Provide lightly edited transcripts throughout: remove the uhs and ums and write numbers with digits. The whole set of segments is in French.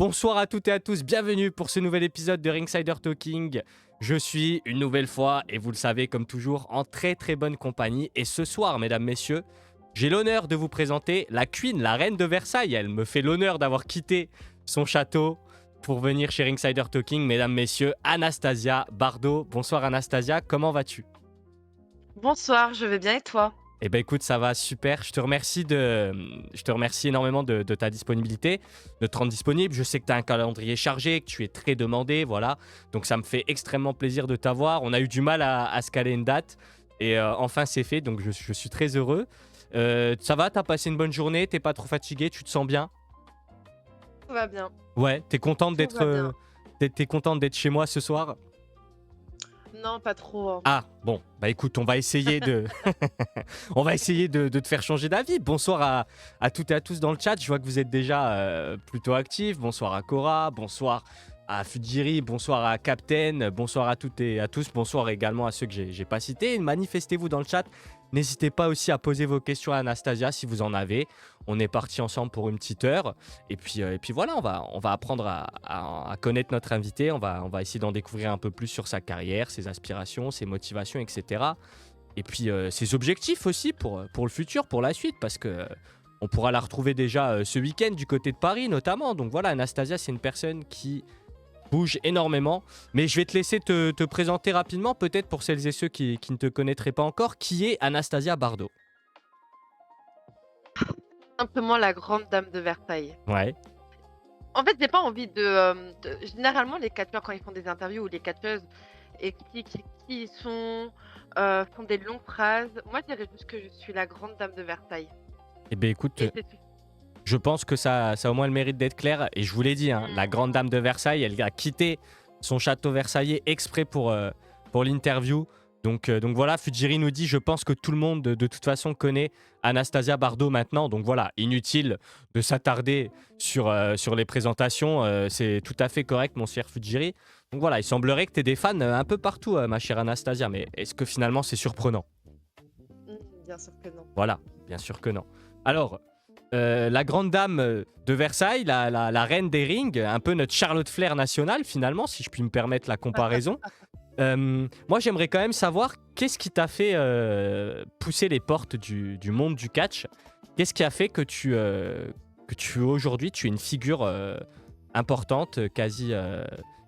Bonsoir à toutes et à tous, bienvenue pour ce nouvel épisode de Ringsider Talking. Je suis une nouvelle fois, et vous le savez comme toujours, en très très bonne compagnie. Et ce soir, mesdames, messieurs, j'ai l'honneur de vous présenter la Queen, la reine de Versailles. Elle me fait l'honneur d'avoir quitté son château pour venir chez Ringsider Talking. Mesdames, messieurs, Anastasia Bardot. Bonsoir Anastasia, comment vas-tu ? Bonsoir, je vais bien et toi? Eh ben écoute, ça va super. Je te remercie énormément de ta disponibilité, de te rendre disponible. Je sais que tu as un calendrier chargé, que tu es très demandé, voilà. Donc ça me fait extrêmement plaisir de t'avoir. On a eu du mal à se caler une date et enfin c'est fait. Donc je suis très heureux. Ça va, t'as passé une bonne journée, t'es pas trop fatigué, tu te sens bien? Tout va bien, Ouais, t'es contente tout va bien. t'es contente d'être chez moi ce soir? Non, pas trop, hein. Ah, bon, bah écoute, on va essayer de, on va essayer de te faire changer d'avis. Bonsoir à toutes et à tous dans le chat. Je vois que vous êtes déjà plutôt actifs. Bonsoir à Cora, bonsoir à Fujiri, bonsoir à Captain, bonsoir à toutes et à tous. Bonsoir également à ceux que j'ai pas cités. Manifestez-vous dans le chat. N'hésitez pas aussi à poser vos questions à Anastasia si vous en avez. On est parti ensemble pour une petite heure. Et puis voilà, on va apprendre à connaître notre invité. On va essayer d'en découvrir un peu plus sur sa carrière, ses aspirations, ses motivations, etc. Et puis ses objectifs aussi pour le futur, pour la suite, parce que on pourra la retrouver déjà ce week-end du côté de Paris notamment. Donc voilà, Anastasia, c'est une personne qui bouge énormément. Mais je vais te laisser te présenter rapidement, peut-être pour celles et ceux qui ne te connaîtraient pas encore. Qui est Anastasia Bardot? Simplement la grande dame de Versailles. Ouais, En fait, j'ai pas envie généralement, les catcheurs, quand ils font des interviews ou les catcheuses expliquent qui ils sont, font des longues phrases. Moi, je dirais juste que je suis la grande dame de Versailles et ben écoute, et c'est tout. je pense que ça a au moins le mérite d'être clair. Et je vous l'ai dit, hein, la Mmh. grande dame de Versailles, elle a quitté son château versaillais exprès pour l'interview. Donc voilà, Fujiri nous dit, je pense que tout le monde de toute façon connaît Anastasia Bardot maintenant. Donc voilà, inutile de s'attarder sur les présentations. C'est tout à fait correct, mon cher Fujiri. Donc voilà, il semblerait que tu aies des fans un peu partout, ma chère Anastasia. Mais est-ce que finalement c'est surprenant? Bien sûr que non. Voilà, bien sûr que non. Alors, la grande dame de Versailles, la reine des rings, un peu notre Charlotte Flair nationale finalement, si je puis me permettre la comparaison. Moi, j'aimerais quand même savoir qu'est-ce qui t'a fait pousser les portes du monde du catch. Qu'est-ce qui a fait que tu aujourd'hui, tu es une figure importante, quasi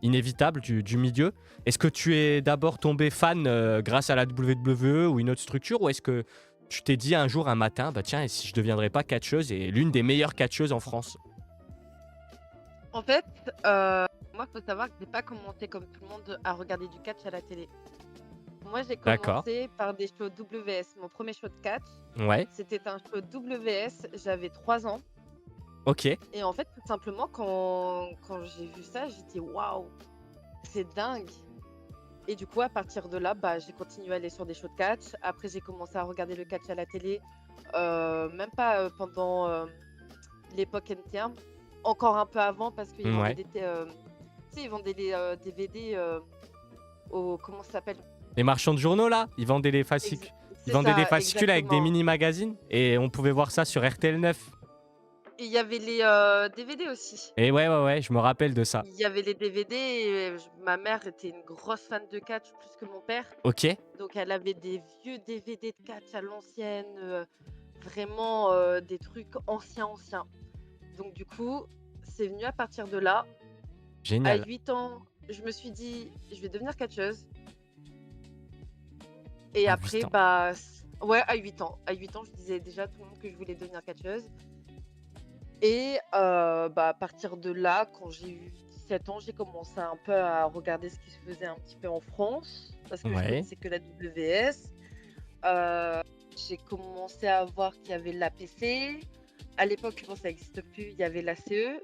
inévitable du milieu. Est-ce que tu es d'abord tombé fan grâce à la WWE ou une autre structure, ou est-ce que tu t'es dit un jour, un matin, bah tiens, et si je deviendrais pas catcheuse et l'une des meilleures catcheuses en France? En fait, moi, faut savoir que j'ai pas commencé comme tout le monde à regarder du catch à la télé. Moi, j'ai D'accord. commencé par des shows WS. Mon premier show de catch, Ouais. c'était un show WS, j'avais 3 ans Ok. et en fait, tout simplement, quand j'ai vu ça, j'ai dit: «Waouh, c'est dingue!» Et du coup, à partir de là, bah, j'ai continué à aller sur des shows de catch. Après, j'ai commencé à regarder le catch à la télé, même pas, pendant, l'époque NTM, encore un peu avant parce qu'ils vendaient Ouais. des tu sais, ils vendaient les, DVD, au comment ça s'appelle? Les marchands de journaux là, Exa ils c'est vendaient des ça, fascicules avec des exactement. mini magazines et on pouvait voir ça sur RTL 9. Et il y avait les, DVD aussi. Et ouais, ouais, ouais, je me rappelle de ça. Il y avait les DVD et ma mère était une grosse fan de catch plus que mon père. Ok. Donc elle avait des vieux DVD de catch à l'ancienne, vraiment, des trucs anciens, anciens. Donc du coup, c'est venu à partir de là. À Génial. 8 ans, je me suis dit: «Je vais devenir catcheuse» et À après, 8 ans. bah, ouais, à 8 ans. À 8 ans, je disais déjà à tout le monde que je voulais devenir catcheuse et bah, à partir de là, quand j'ai eu 17 ans, j'ai commencé un peu à regarder ce qui se faisait un petit peu en France parce que je Ouais. connaissais que la WS. Heu, j'ai commencé à voir qu'il y avait l'APC. À l'époque, bon, ça existe plus, il y avait l'ACE,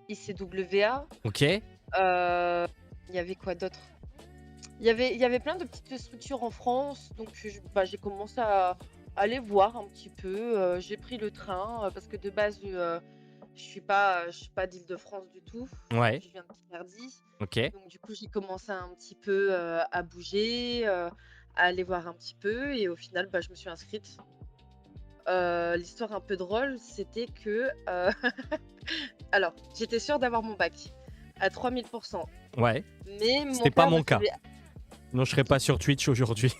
ICWA, Ok. il y avait quoi d'autre? Il y avait plein de petites structures en France, donc j'ai commencé à aller voir un petit peu, j'ai pris le train, parce que de base, je suis pas d'Île-de-France du tout, Ouais. je viens de Picardie. Ok. Donc du coup, j'ai commencé un petit peu, à bouger, à aller voir un petit peu et au final, bah, je me suis inscrite. L'histoire un peu drôle, c'était que, Alors, j'étais sûre d'avoir mon bac à 3000%. Ouais, Mais mon c'était pas père mon me cas. faisait. Non, je serais pas sur Twitch aujourd'hui.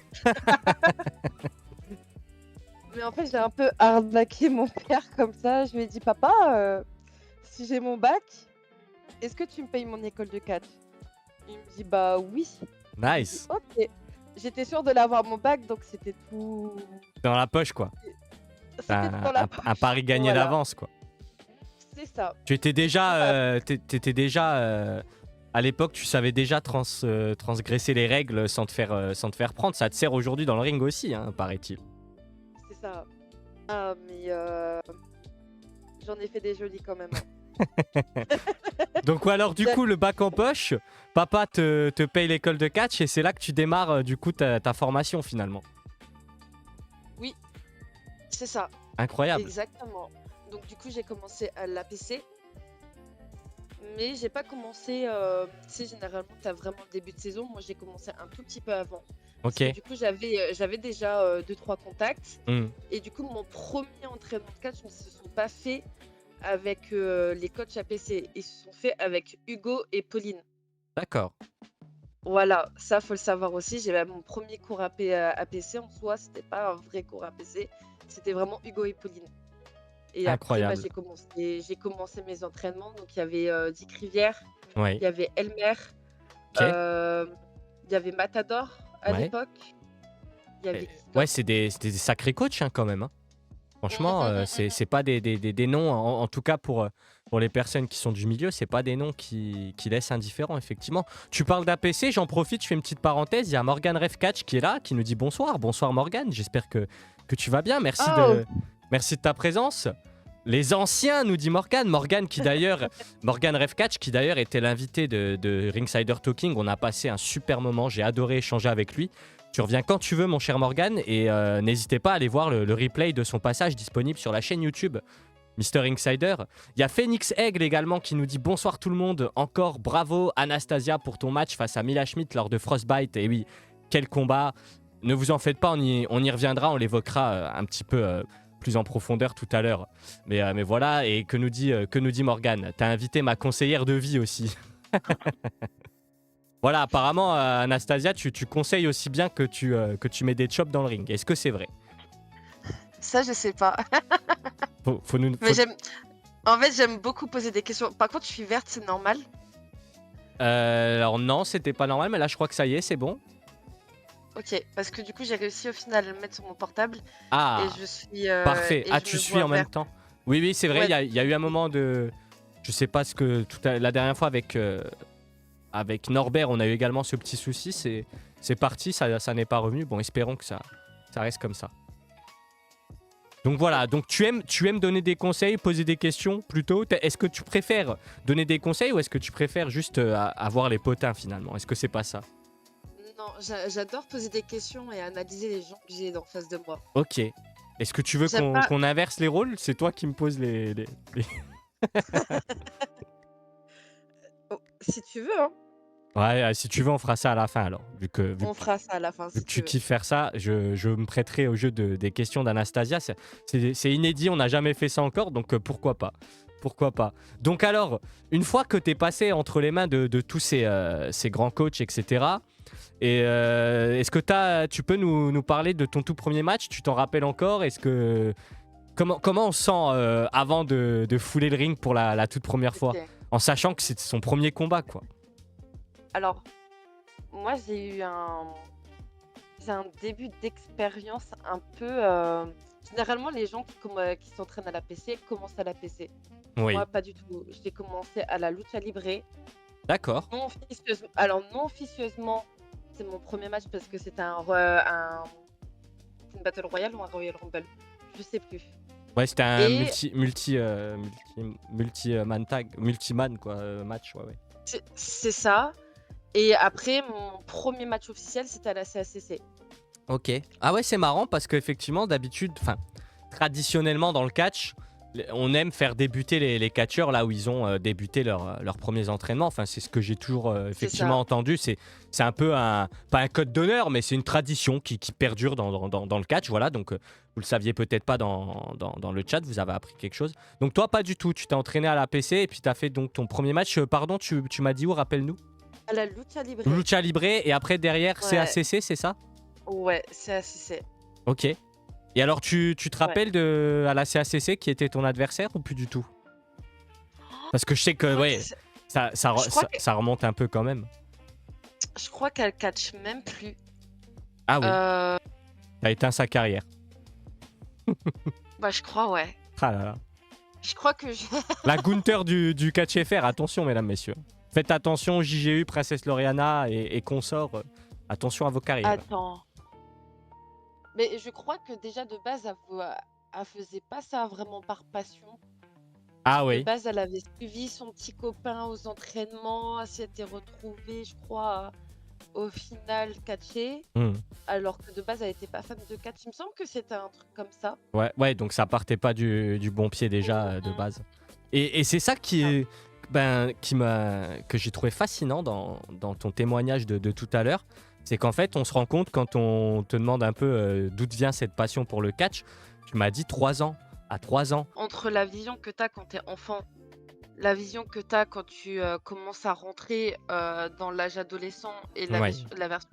Mais en fait, j'ai un peu arnaqué mon père comme ça. Je lui ai dit, papa, si j'ai mon bac, est-ce que tu me payes mon école de catch? Il me dit, bah oui. J'ai dit, Nice. ok. J'étais sûre de l'avoir mon bac, donc c'était tout. Dans la poche, quoi. C'était tout dans la poche. Un pari gagné Voilà, d'avance, quoi. c'est ça. Tu étais déjà, Voilà. t'étais déjà à l'époque, tu savais déjà transgresser les règles sans te faire prendre. Ça te sert aujourd'hui dans le ring aussi, hein, paraît-il. C'est ça. Ah, mais j'en ai fait des jolis quand même. Donc alors du coup le bac en poche, papa te paye l'école de catch et c'est là que tu démarres du coup ta formation finalement. Oui, c'est ça. Incroyable. Exactement. Donc du coup, j'ai commencé à l'APC. Mais j'ai pas commencé, tu sais, généralement, tu as vraiment le début de saison. Moi, j'ai commencé un tout petit peu avant. Parce Ok. que du coup, j'avais déjà 2-3 contacts. Hmm. Et du coup, mon premier entraînement de catch ne se sont pas faits avec les coachs APC. Ils se sont faits avec Hugo et Pauline. D'accord. Voilà, ça, faut le savoir aussi. J'ai mon premier cours APC en soi, c'était pas un vrai cours APC. C'était vraiment Hugo et Pauline. Et après, Incroyable. j'ai commencé mes entraînements. Donc, il y avait Dick Rivière, Ouais. il y avait Elmer, Ok. il y avait Matador à Ouais. l'époque. Il y avait Ouais, c'est des sacrés coachs hein, quand même. Hein. Franchement, c'est pas des noms, en tout cas pour les personnes qui sont du milieu, c'est pas des noms qui laissent indifférents, effectivement. Tu parles d'APC, j'en profite, je fais une petite parenthèse. Il y a Morgan Refcatch qui est là, qui nous dit bonsoir. Bonsoir Morgan, j'espère que tu vas bien. Merci de ta présence. Les anciens, nous dit Morgan. Morgan Refcatch, qui d'ailleurs était l'invité de Ringsider Talking. On a passé un super moment, j'ai adoré échanger avec lui. Tu reviens quand tu veux, mon cher Morgan, et n'hésitez pas à aller voir le replay de son passage disponible sur la chaîne YouTube Mr. Insider. Il y a Phoenix Aigle également qui nous dit bonsoir tout le monde. Encore bravo Anastasia pour ton match face à Mila Schmidt lors de Frostbite. Et oui, quel combat. Ne vous en faites pas, on y reviendra, on l'évoquera un petit peu plus en profondeur tout à l'heure. Mais voilà, et que nous dit Morgan? T'as invité ma conseillère de vie aussi. Voilà, apparemment, Anastasia, tu conseilles aussi bien que tu mets des chops dans le ring. Est-ce que c'est vrai? Ça, je sais pas. Mais en fait, j'aime beaucoup poser des questions. Par contre, je suis verte, c'est normal? Alors non, c'était pas normal, mais là, je crois que ça y est, c'est bon. Ok, parce que du coup, j'ai réussi au final à le mettre sur mon portable. Ah, et je suis. parfait. Et Tu suis en même temps. Oui, c'est vrai, Ouais. il y a eu un moment de... Je sais pas ce que... La dernière fois avec Norbert, on a eu également ce petit souci. C'est parti, ça n'est pas revenu. Bon, espérons que ça reste comme ça. Donc voilà, donc tu aimes donner des conseils, poser des questions plutôt. Est-ce que tu préfères donner des conseils ou est-ce que tu préfères juste avoir les potins finalement? Est-ce que c'est pas ça? Non, j'adore poser des questions et analyser les gens que j'ai en face de moi. Ok. Est-ce que tu veux qu'on inverse les rôles? C'est toi qui me poses les... Oh, si tu veux, hein. Ouais, si tu veux, on fera ça à la fin alors. On fera ça à la fin. Vu que tu kiffes faire ça, je me prêterai au jeu des questions d'Anastasia. C'est inédit, on n'a jamais fait ça encore, donc pourquoi pas? Pourquoi pas? Donc alors, une fois que tu es passé entre les mains de tous ces grands coachs, etc., est-ce que tu peux nous parler de ton tout premier match? Tu t'en rappelles encore? Comment on se sent avant de fouler le ring pour la toute première fois? En sachant que c'est son premier combat, quoi. Alors, moi, j'ai eu un début d'expérience un peu... Généralement, les gens qui s'entraînent à la PC commencent à la PC. Oui. Moi, pas du tout. J'ai commencé à la Lucha Libre. D'accord. Non officieusement, c'est mon premier match parce que c'était une Battle Royale ou un Royal Rumble. Je sais plus. Ouais, c'était un multi-man quoi, match, ouais. C'est ça. Et après, mon premier match officiel, c'était à la CACC. Ok. Ah ouais, c'est marrant parce qu'effectivement, d'habitude, traditionnellement dans le catch, on aime faire débuter les catcheurs là où ils ont débuté leurs premiers entraînements. Enfin, c'est ce que j'ai toujours C'est effectivement ça. entendu. C'est un peu pas un code d'honneur, mais c'est une tradition qui perdure dans le catch. Voilà, donc vous le saviez peut-être pas dans le chat, vous avez appris quelque chose. Donc toi, pas du tout. Tu t'es entraîné à la PC et puis tu as fait donc ton premier match. Pardon, tu m'as dit où, rappelle-nous? À la lucha libre. Lucha Libre et après derrière Ouais, CACC, c'est ça? ouais, c'est assez. Ok. Et alors, tu te Ouais. rappelles à la CACC qui était ton adversaire ou plus du tout? Parce que je sais Je que, crois ouais, je crois que- ça remonte un peu quand même. je crois qu'elle catch même plus. Ah oui, Euh, t'as éteint sa carrière. Bah, je crois, ouais. Ah là là. Je crois que je. La Gunther du catch FR, attention mesdames, messieurs. Faites attention, JGU, Princesse Lauriana et consorts. Attention à vos carrières. Attends. Mais je crois que déjà de base, elle faisait pas ça vraiment par passion. Ah De oui. base, elle avait suivi son petit copain aux entraînements, elle s'était retrouvée, je crois, au final catchée. Hmm. Alors que de base, elle était pas fan de catch. Il me semble que c'était un truc comme ça. Ouais, donc ça partait pas du bon pied déjà de Mhm. base. Et c'est ça qui Ah, est, que j'ai trouvé fascinant dans ton témoignage de tout à l'heure. C'est qu'en fait, on se rend compte quand on te demande un peu d'où te vient cette passion pour le catch. Tu m'as dit 3 ans. À 3 ans. Entre la vision que tu as quand tu es enfant, la vision que tu as quand tu commences à rentrer dans l'âge adolescent et Ouais, la version,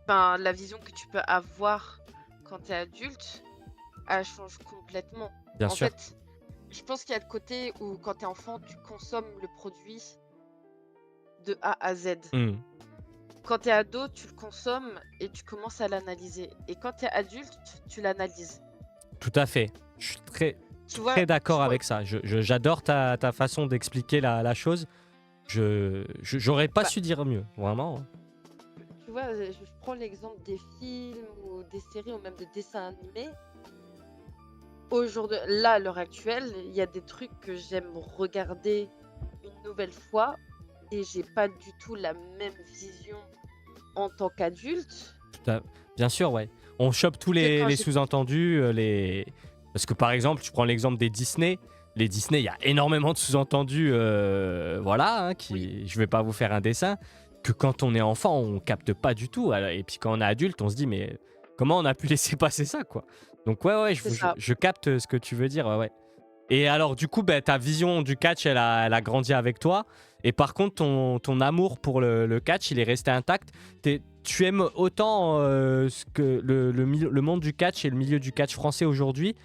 ben, la vision que tu peux avoir quand tu es adulte, elle change complètement. bien En sûr. fait, je pense qu'il y a le côté où quand tu es enfant, tu consommes le produit de A à Z. Hmm. Quand tu es ado, tu le consommes et tu commences à l'analyser. Et quand tu es adulte, tu l'analyses. Tout à fait. Je suis Tu vois, très tu d'accord vois, avec ça. J'adore ta façon d'expliquer la chose. J'aurais pas bah, su dire mieux, vraiment. tu vois, je prends l'exemple des films ou des séries ou même des dessins animés. Aujourd'hui, là, à l'heure actuelle, il y a des trucs que j'aime regarder une nouvelle fois et j'ai pas du tout la même vision en tant qu'adulte Bien sûr, ouais. On chope tous que quand les j'étais. sous-entendus, parce que par exemple, tu prends l'exemple des Disney. Les Disney, il y a énormément de sous-entendus, voilà, hein, Oui, je vais pas vous faire un dessin, que quand on est enfant, on capte pas du tout. Et puis quand on est adulte, on se dit, mais comment on a pu laisser passer ça, quoi. Donc ouais, c'est ça. je capte ce que tu veux dire, ouais. Et alors, du coup, ta vision du catch, elle a grandi avec toi. Et par contre, ton amour pour le catch, il est resté intact. Tu aimes autant le monde du catch et le milieu du catch français aujourd'hui,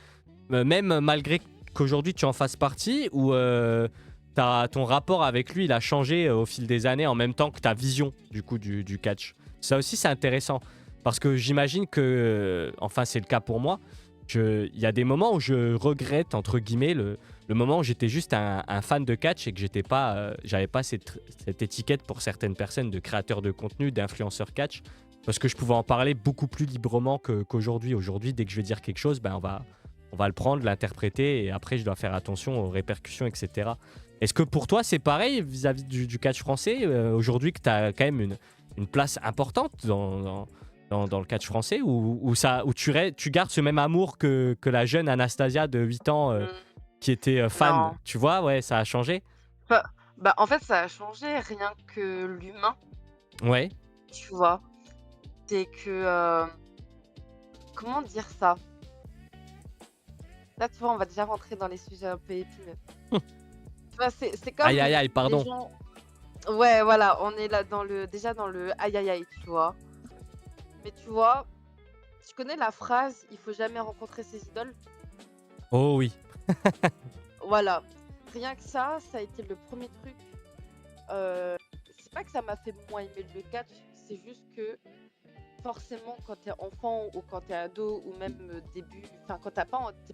même malgré qu'aujourd'hui tu en fasses partie, ou ton rapport avec lui, il a changé au fil des années en même temps que ta vision du coup du catch. Ça aussi, c'est intéressant. Parce que j'imagine que, enfin, c'est le cas pour moi. Il y a des moments où je regrette, entre guillemets, le moment où j'étais juste un fan de catch et que j'avais pas cette étiquette pour certaines personnes de créateurs de contenu, d'influenceurs catch, parce que je pouvais en parler beaucoup plus librement qu'aujourd'hui. Aujourd'hui, dès que je vais dire quelque chose, ben on va le prendre, l'interpréter, et après je dois faire attention aux répercussions, etc. Est-ce que pour toi c'est pareil vis-à-vis du catch français, aujourd'hui que tu as quand même une place importante dans le catch français, où tu gardes ce même amour que la jeune Anastasia de 8 ans Mm, qui était fan, non. tu vois, ouais, ça a changé. Bah, bah, en fait, ça a changé rien que l'humain, Ouais, tu vois. C'est que, comment dire ça? Là, tu vois, on va déjà rentrer dans les sujets un peu épineux. Tu vois, c'est aïe comme aïe aïe, les pardon. gens. Ouais, voilà, on est là déjà dans le aïe aïe aïe, tu vois. Mais tu vois, tu connais la phrase, il faut jamais rencontrer ses idoles? Oh oui, Voilà. Rien que ça a été le premier truc. euh, c'est pas que ça m'a fait moins aimer le catch, c'est juste que forcément, quand t'es enfant ou quand t'es ado ou même début, enfin, quand t'es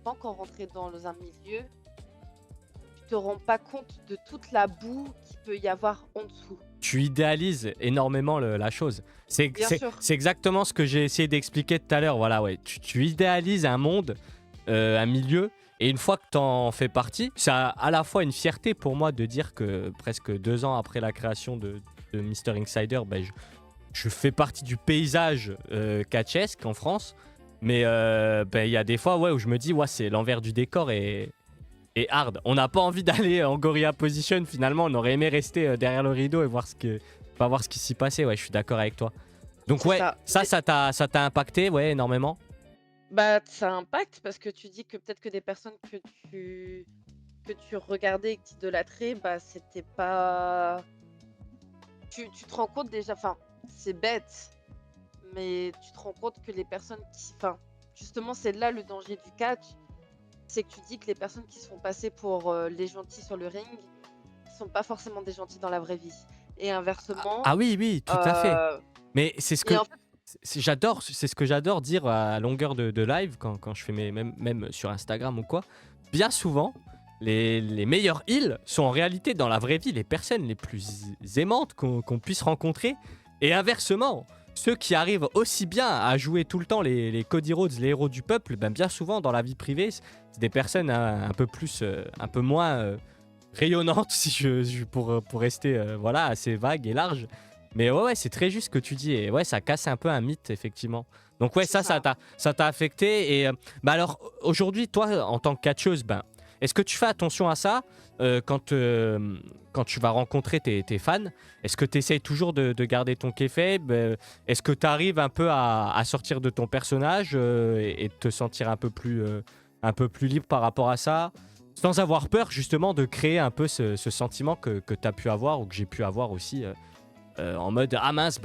pas encore rentré dans un milieu, tu te rends pas compte de toute la boue qu'il peut y avoir en dessous. tu idéalises énormément la chose. Bien sûr. C'est exactement ce que j'ai essayé d'expliquer tout à l'heure. Voilà, ouais. Tu idéalises un monde, un milieu, et une fois que tu en fais partie, c'est à la fois une fierté pour moi de dire que presque 2 ans après la création de Mr. Insider, ben, je fais partie du paysage catchesque en France. Mais ben, il y a des fois, ouais, où je me dis, ouais, c'est l'envers du décor, et et hard. On n'a pas envie d'aller en gorilla position finalement. On aurait aimé rester derrière le rideau et pas voir ce qui s'y passait. Ouais, je suis d'accord avec toi. Donc C'est ouais, ça. ça t'a impacté, ouais, énormément. Bah, ça impacte parce que tu dis que peut-être que des personnes que tu regardais et que tu idolâtrais, bah, c'était pas. Tu te rends compte déjà, enfin, c'est bête, mais tu te rends compte que les personnes qui. Enfin, justement, c'est là le danger du catch, c'est que tu dis que les personnes qui se font passer pour les gentils sur le ring sont pas forcément des gentils dans la vraie vie. Et inversement, Ah oui, oui, tout à fait. euh, Mais c'est ce que et en fait, j'adore, c'est ce que j'adore dire à longueur de live quand je fais même sur Instagram ou quoi. Bien souvent, les meilleurs heals sont en réalité dans la vraie vie les personnes les plus aimantes qu'on puisse rencontrer. Et inversement, ceux qui arrivent aussi bien à jouer tout le temps les Cody Rhodes, les héros du peuple, ben bien souvent dans la vie privée, c'est des personnes un peu plus, un peu moins rayonnantes, si pour rester voilà, assez vague et large. Mais ouais, c'est très juste ce que tu dis. Et ouais, ça casse un peu un mythe, effectivement. Donc ouais, c'est ça. ça t'a affecté. Et bah alors, aujourd'hui, toi, en tant que catcheuse, ben, est-ce que tu fais attention à ça quand tu vas rencontrer tes fans? Est-ce que tu essayes toujours de garder ton kayfabe? Est-ce que tu arrives un peu à sortir de ton personnage et te sentir un peu plus libre par rapport à ça? Sans avoir peur, justement, de créer un peu ce sentiment que tu as pu avoir ou que j'ai pu avoir aussi. En mode ah mince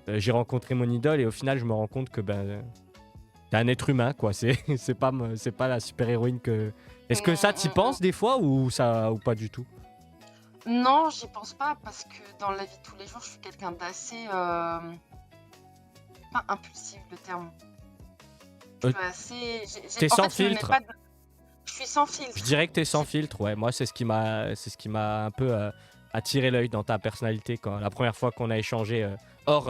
j'ai rencontré mon idole et au final je me rends compte que t'es un être humain quoi, c'est pas la super héroïne que. Est-ce que ça t'y penses des fois ou pas du tout? Non, j'y pense pas parce que dans la vie de tous les jours, je suis quelqu'un d'assez pas impulsif le terme. Je Euh, suis assez. T'es En sans fait, je mets filtre. pas de. Je suis sans Je filtre. dirais que t'es sans filtre, ouais. Moi c'est ce qui m'a un peu attiré l'œil dans ta personnalité quand la première fois qu'on a échangé hors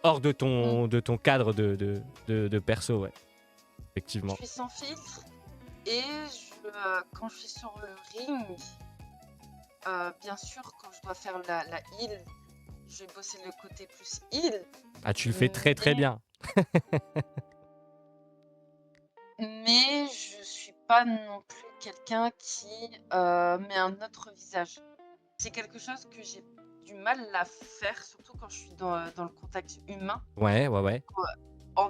hors de ton cadre de perso, ouais, Je effectivement. suis sans filtre et quand je suis sur le ring, bien sûr, quand je dois faire la heal, je vais bosser le côté plus heal. Ah, tu le fais très très Mais, bien. mais je suis pas non plus quelqu'un qui met un autre visage. C'est quelque chose que j'ai du mal à faire, surtout quand je suis dans le contact humain. Ouais, ouais, ouais,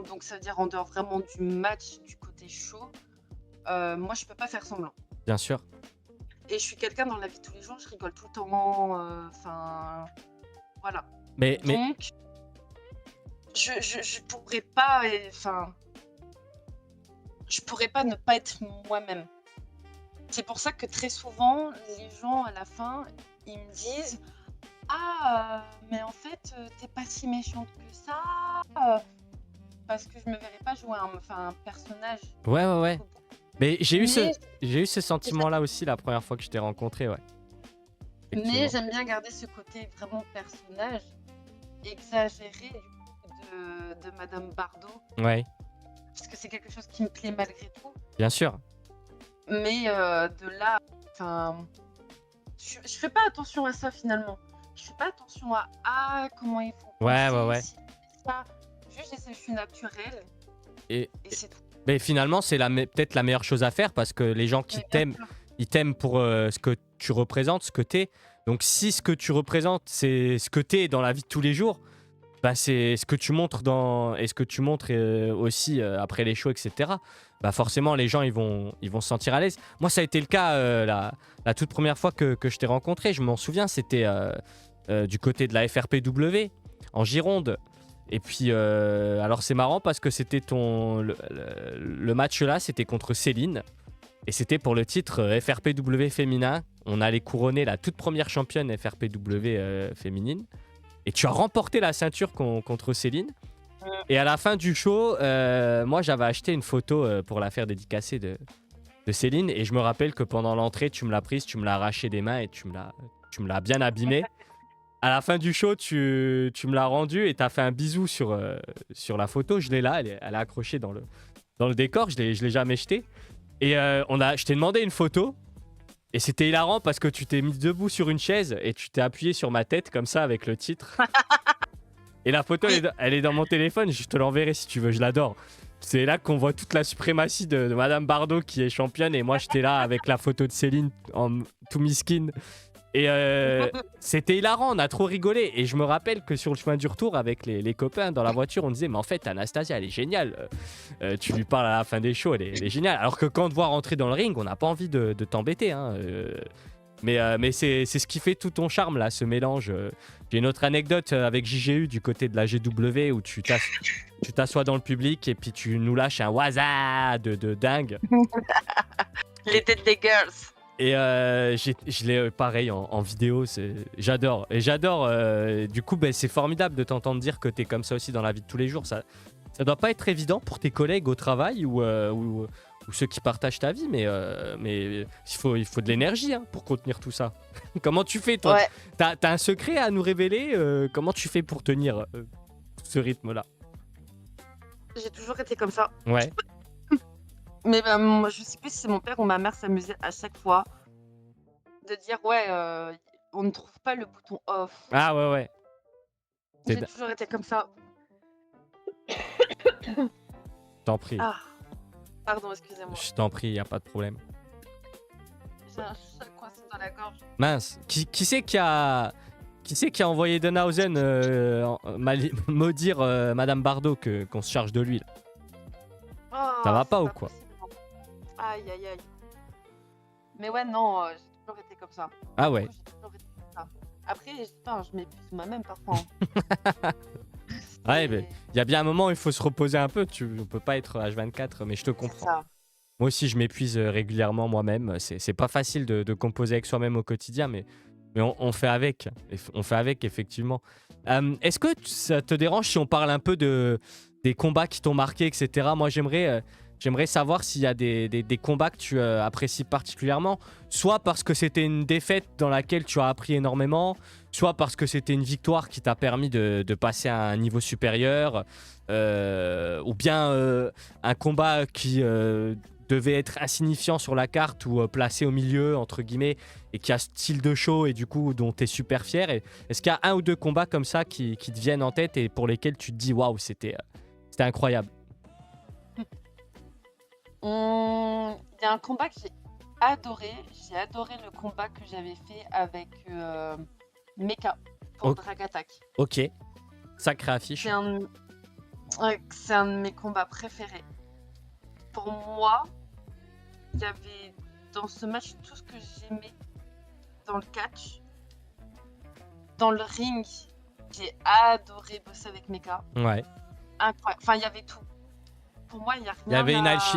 Donc ça veut dire en dehors vraiment du match, du côté chaud. Moi, je peux pas faire semblant. bien sûr. Et je suis quelqu'un dans la vie de tous les jours, je rigole tout le temps. Enfin, voilà. Mais Donc, je pourrais pas. Enfin, je pourrais pas ne pas être moi-même. C'est pour ça que très souvent, les gens à la fin, ils me disent ah, mais en fait, t'es pas si méchante que ça. Parce que je me verrais pas jouer un personnage. ouais, ouais, ouais. Mais Mais, j'ai eu ce sentiment-là aussi la première fois que je t'ai rencontré, ouais. mais Effectivement. j'aime bien garder ce côté vraiment personnage exagéré du coup, de Madame Bardot. Ouais, Parce que c'est quelque chose qui me plaît malgré tout. bien sûr. Mais de là, enfin, je fais pas attention à ça finalement. Je fais pas attention à comment ils font Ouais, penser, ouais, ouais. si, ça. Juste, je suis naturelle Et, et c'est tout. mais finalement, c'est peut-être la meilleure chose à faire parce que les gens qui Mais bien t'aiment, sûr. ils t'aiment pour ce que tu représentes, ce que t'es. Donc si ce que tu représentes, c'est ce que t'es dans la vie de tous les jours, bah c'est ce que tu montres et ce que tu montres aussi après les shows, etc. Bah forcément, les gens ils vont se sentir à l'aise. Moi, ça a été le cas la toute première fois que je t'ai rencontré. Je m'en souviens, c'était du côté de la FRPW en Gironde. Et puis, alors c'est marrant parce que c'était le match là, c'était contre Céline. Et c'était pour le titre FRPW féminin. On allait couronner la toute première championne FRPW féminine. Et tu as remporté la ceinture contre Céline. Et à la fin du show, moi j'avais acheté une photo pour la faire dédicacer de Céline. Et je me rappelle que pendant l'entrée, tu me l'as prise, tu me l'as arrachée des mains et tu me l'as bien abîmée. À la fin du show, tu me l'as rendue et tu as fait un bisou sur la photo. Je l'ai là, elle est accrochée dans le décor. Je l'ai jamais jetée. Et je t'ai demandé une photo. Et c'était hilarant parce que tu t'es mis debout sur une chaise et tu t'es appuyé sur ma tête comme ça avec le titre. Et la photo, Oui. elle est dans mon téléphone. Je te l'enverrai si tu veux, je l'adore. C'est là qu'on voit toute la suprématie de Madame Bardot qui est championne et moi j'étais là avec la photo de Céline tout miskin. Et c'était hilarant, on a trop rigolé. Et je me rappelle que sur le chemin du retour avec les copains dans la voiture, on disait mais en fait Anastasia elle est géniale. Tu lui parles à la fin des shows, elle est géniale. Alors que quand on te voit rentrer dans le ring, on n'a pas envie de t'embêter. Hein. Mais c'est ce qui fait tout ton charme là, ce mélange. J'ai une autre anecdote avec JGU du côté de la GW où tu t'assois dans le public et puis tu nous lâches un waza de dingue. Les Deadly Girls. Et je l'ai pareil en vidéo, j'adore. Et j'adore, du coup c'est formidable de t'entendre dire que t'es comme ça aussi dans la vie de tous les jours. Ça doit pas être évident pour tes collègues au travail ou ceux qui partagent ta vie, mais il faut de l'énergie hein, pour contenir tout ça. Comment tu fais toi? Ouais. T'as un secret à nous révéler? Comment tu fais pour tenir ce rythme-là? J'ai toujours été comme ça. Ouais. Mais moi, je sais plus si c'est mon père ou ma mère s'amusait à chaque fois de dire ouais, on ne trouve pas le bouton off. Ah ouais. J'ai toujours été comme ça. T'en prie. Ah, pardon, excusez-moi. Je t'en prie, y a pas de problème. J'ai un chat coincé dans la gorge. Mince, qui c'est qui a envoyé Denhausen maudire Madame Bardot qu'on se charge de lui là. Oh, Ça va pas c'est ou quoi? possible. Aïe. Mais ouais, non, j'ai toujours été comme ça. Ah ouais. J'ai toujours été comme ça. Après, je m'épuise moi-même parfois. Ouais, mais il y a bien un moment où il faut se reposer un peu. On peut pas être H24, mais je te comprends. Ça. Moi aussi, je m'épuise régulièrement moi-même. C'est pas facile de composer avec soi-même au quotidien, mais on fait avec. On fait avec, effectivement. Est-ce que ça te dérange si on parle un peu des combats qui t'ont marqué, etc. Moi, j'aimerais savoir s'il y a des combats que tu apprécies particulièrement, soit parce que c'était une défaite dans laquelle tu as appris énormément, soit parce que c'était une victoire qui t'a permis de passer à un niveau supérieur, ou bien un combat qui devait être insignifiant sur la carte ou placé au milieu, entre guillemets, et qui a style de show et du coup dont tu es super fier. Est-ce qu'il y a un ou deux combats comme ça qui te viennent en tête et pour lesquels tu te dis waouh, c'était incroyable? Il y a un combat que j'ai adoré. J'ai adoré le combat que j'avais fait avec Mecha pour Drag Attack. Ok, sacrée affiche. C'est un de mes combats préférés. Pour moi, il y avait dans ce match tout ce que j'aimais dans le catch. Dans le ring, j'ai adoré bosser avec Mecha. Ouais. Incroyable. Enfin, il y avait tout. Pour moi, il y a rien.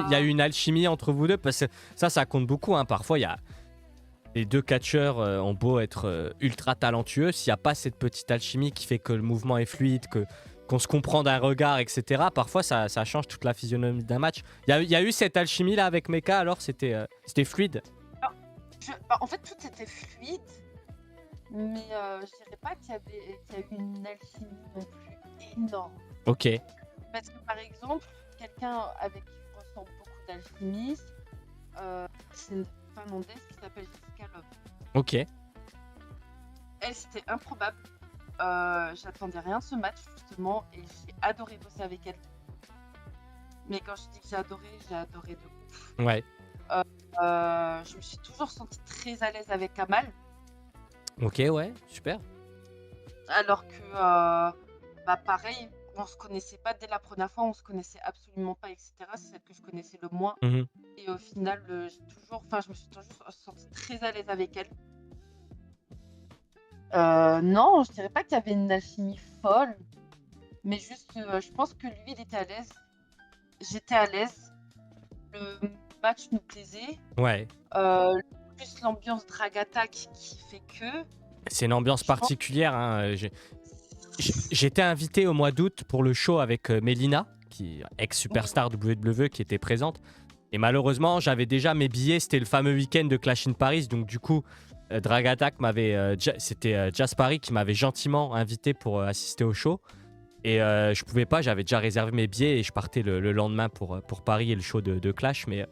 Il y a eu une alchimie entre vous deux parce que ça compte beaucoup. Hein. Parfois, les deux catcheurs ont beau être ultra talentueux, s'il n'y a pas cette petite alchimie qui fait que le mouvement est fluide, qu'on se comprend d'un regard, etc. Parfois, ça change toute la physionomie d'un match. Il y a eu cette alchimie là avec Mecha, alors c'était fluide. En fait, tout était fluide, mais je dirais pas qu'il y a eu une alchimie non plus énorme. Ok. Parce que par exemple, quelqu'un avec qui je ressens beaucoup d'alchimie, c'est une finlandaise qui s'appelle Jessica Love. Ok. Elle, c'était improbable. J'attendais rien de ce match justement et j'ai adoré bosser avec elle. Mais quand je dis que j'ai adoré de ouf. Ouais. Je me suis toujours sentie très à l'aise avec Kamal. Ok, ouais, super. Alors que, pareil, on se connaissait pas dès la première fois, on se connaissait absolument pas, etc. C'est celle que je connaissais le moins. Mhm. Et au final, je me suis toujours sentie très à l'aise avec elle. Non, je dirais pas qu'il y avait une alchimie folle, mais juste, je pense que lui, il était à l'aise. J'étais à l'aise. Le match nous plaisait. Ouais. Plus l'ambiance Drag Attack qui fait que. C'est une ambiance particulière. Hein. J'étais invité au mois d'août pour le show avec Mélina, qui ex-superstar WWE, qui était présente. Et malheureusement, j'avais déjà mes billets. C'était le fameux week-end de Clash in Paris. Donc du coup, Drag Attack c'était Jazz Paris qui m'avait gentiment invité pour assister au show. Et je pouvais pas, j'avais déjà réservé mes billets et je partais le lendemain pour Paris et le show de Clash. Mais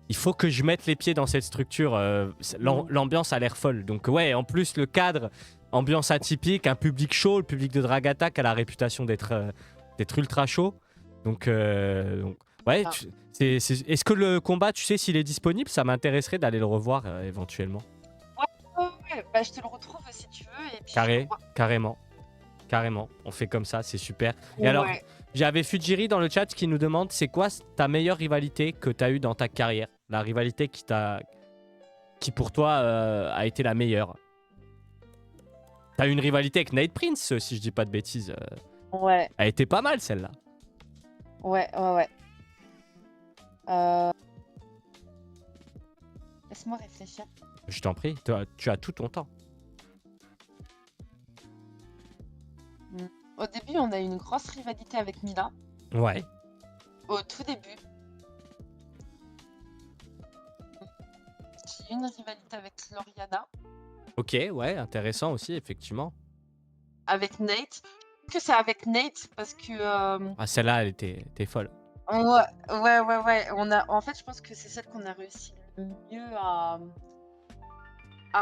il faut que je mette les pieds dans cette structure. L'ambiance a l'air folle. Donc ouais, en plus le cadre, ambiance atypique, un public chaud. Le public de Drag Attack a la réputation d'être ultra chaud. Donc Ouais, Enfin, est-ce que le combat, tu sais s'il est disponible? Ça m'intéresserait d'aller le revoir éventuellement. ouais, ouais, bah, je te le retrouve si tu veux et puis tu le Carré, vois. carrément, carrément. On fait comme ça, c'est super. Et alors, Ouais. j'avais Fujiri dans le chat qui nous demande c'est quoi ta meilleure rivalité que tu as eue dans ta carrière? La rivalité qui pour toi a été la meilleure. T'as eu une rivalité avec Night Prince, si je dis pas de bêtises. Ouais, Elle était pas mal celle-là. ouais. Euh, Laisse-moi réfléchir. Je t'en prie, tu as tout ton temps. Hmm. Au début, on a eu une grosse rivalité avec Mila. Ouais. Au tout début, j'ai eu une rivalité avec Loriana, Ok, ouais, intéressant aussi, effectivement. avec Nate. Que c'est avec Nate parce que Ah, celle-là, elle était folle. ouais. En fait, je pense que c'est celle qu'on a réussi le mieux à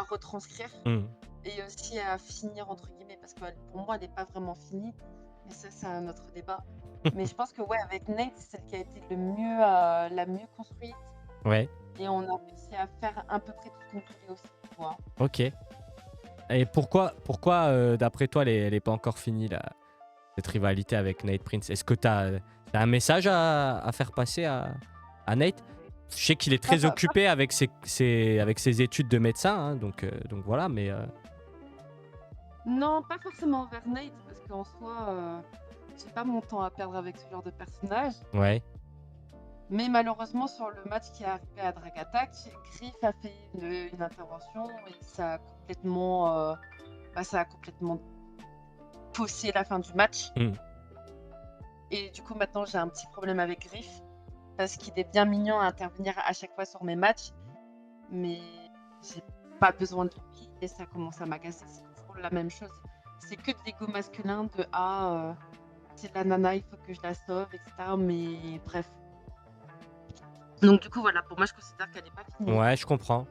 retranscrire Hmm. et aussi à finir entre guillemets parce que pour moi, elle n'est pas vraiment finie. Mais ça, c'est un autre débat. Mais je pense que ouais, avec Nate, c'est celle qui a été le mieux, la mieux construite Ouais, et on a réussi à faire à peu près tout ce qu'on voulait aussi, tu vois. ok. Et pourquoi d'après toi, elle est pas encore finie, cette rivalité avec Nate Prince? Est-ce que t'as un message à faire passer à Nate? Je sais qu'il est Pas, très pas- occupé avec avec ses études de médecin, hein, donc voilà, mais Non, pas forcément vers Nate, parce qu'en soi, j'ai pas mon temps à perdre avec ce genre de personnage. ouais. Mais malheureusement, sur le match qui est arrivé à Drag Attack, Griff a fait une intervention et ça a complètement faussé la fin du match. Hmm. Et du coup, maintenant, j'ai un petit problème avec Griff, parce qu'il est bien mignon à intervenir à chaque fois sur mes matchs, mais j'ai pas besoin de lui et ça commence à m'agacer. C'est toujours la même chose. C'est que de l'ego masculin de c'est la nana, il faut que je la sauve, etc. Mais bref. Donc du coup, voilà, pour moi, je considère qu'elle n'est pas finie. Ouais, je comprends.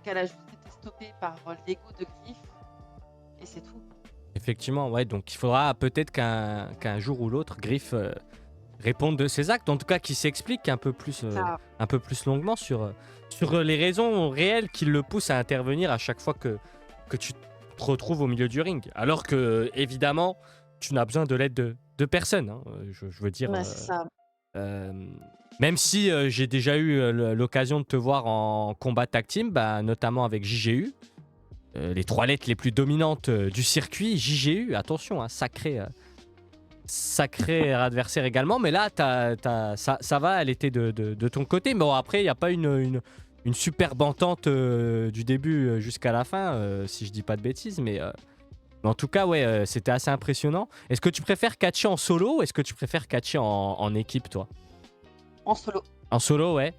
Qu'elle a juste été stoppée par l'ego de Griff et c'est tout. Effectivement, ouais, donc il faudra peut-être qu'un jour ou l'autre, Griff réponde de ses actes, en tout cas qu'il s'explique Ça, un peu plus longuement sur les raisons réelles qui le poussent à intervenir à chaque fois que tu te retrouves au milieu du ring. Alors que, évidemment, tu n'as besoin de l'aide de personne, hein. Je veux dire, ouais, c'est ça. euh, même si j'ai déjà eu l'occasion de te voir en combat tag team, bah, notamment avec JGU. Les trois lettres les plus dominantes du circuit, JGU, attention, hein, sacré adversaire également, mais là, ça va, elle était de ton côté. Mais bon, après, il n'y a pas une superbe entente du début jusqu'à la fin, si je dis pas de bêtises, mais en tout cas, ouais, c'était assez impressionnant. Est-ce que tu préfères catcher en solo ou est-ce que tu préfères catcher en équipe, toi? En solo. En solo, ouais.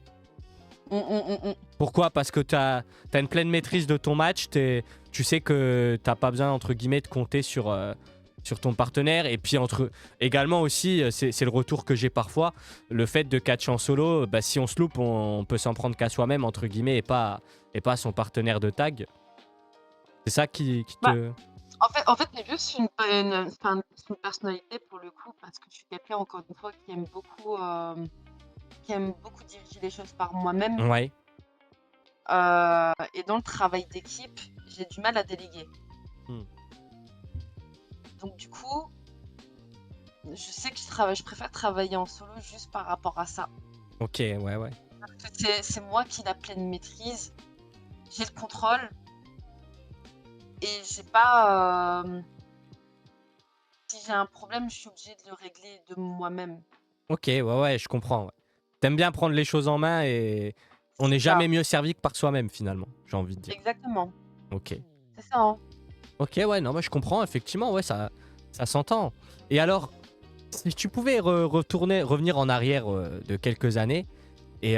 Mm. Pourquoi? Parce que tu as une pleine maîtrise de ton match, tu sais que t'as pas besoin, entre guillemets, de compter sur ton partenaire. Et puis également aussi, c'est le retour que j'ai parfois, le fait de catch en solo, bah, si on se loupe, on peut s'en prendre qu'à soi-même, entre guillemets, et pas à son partenaire de tag. C'est ça qui Bah, te... en fait, t'es juste c'est une personnalité pour le coup, parce que je suis quelqu'un, encore une fois, qui aime beaucoup diriger les choses par moi-même. Ouais, Et dans le travail d'équipe, j'ai du mal à déléguer. Hmm. Donc du coup, je sais que je préfère travailler en solo juste par rapport à ça. ok, ouais. Parce que c'est moi qui ai la pleine maîtrise, j'ai le contrôle et j'ai pas. Si j'ai un problème, je suis obligée de le régler de moi-même. Ok, ouais, je comprends. Ouais. T'aimes bien prendre les choses en main et on n'est C'est ça, jamais mieux servi que par soi-même, finalement, j'ai envie de dire. exactement. Ok. C'est ça, hein. Ok, ouais, non, mais je comprends, effectivement, ouais, ça s'entend. Et alors, si tu pouvais revenir en arrière de quelques années et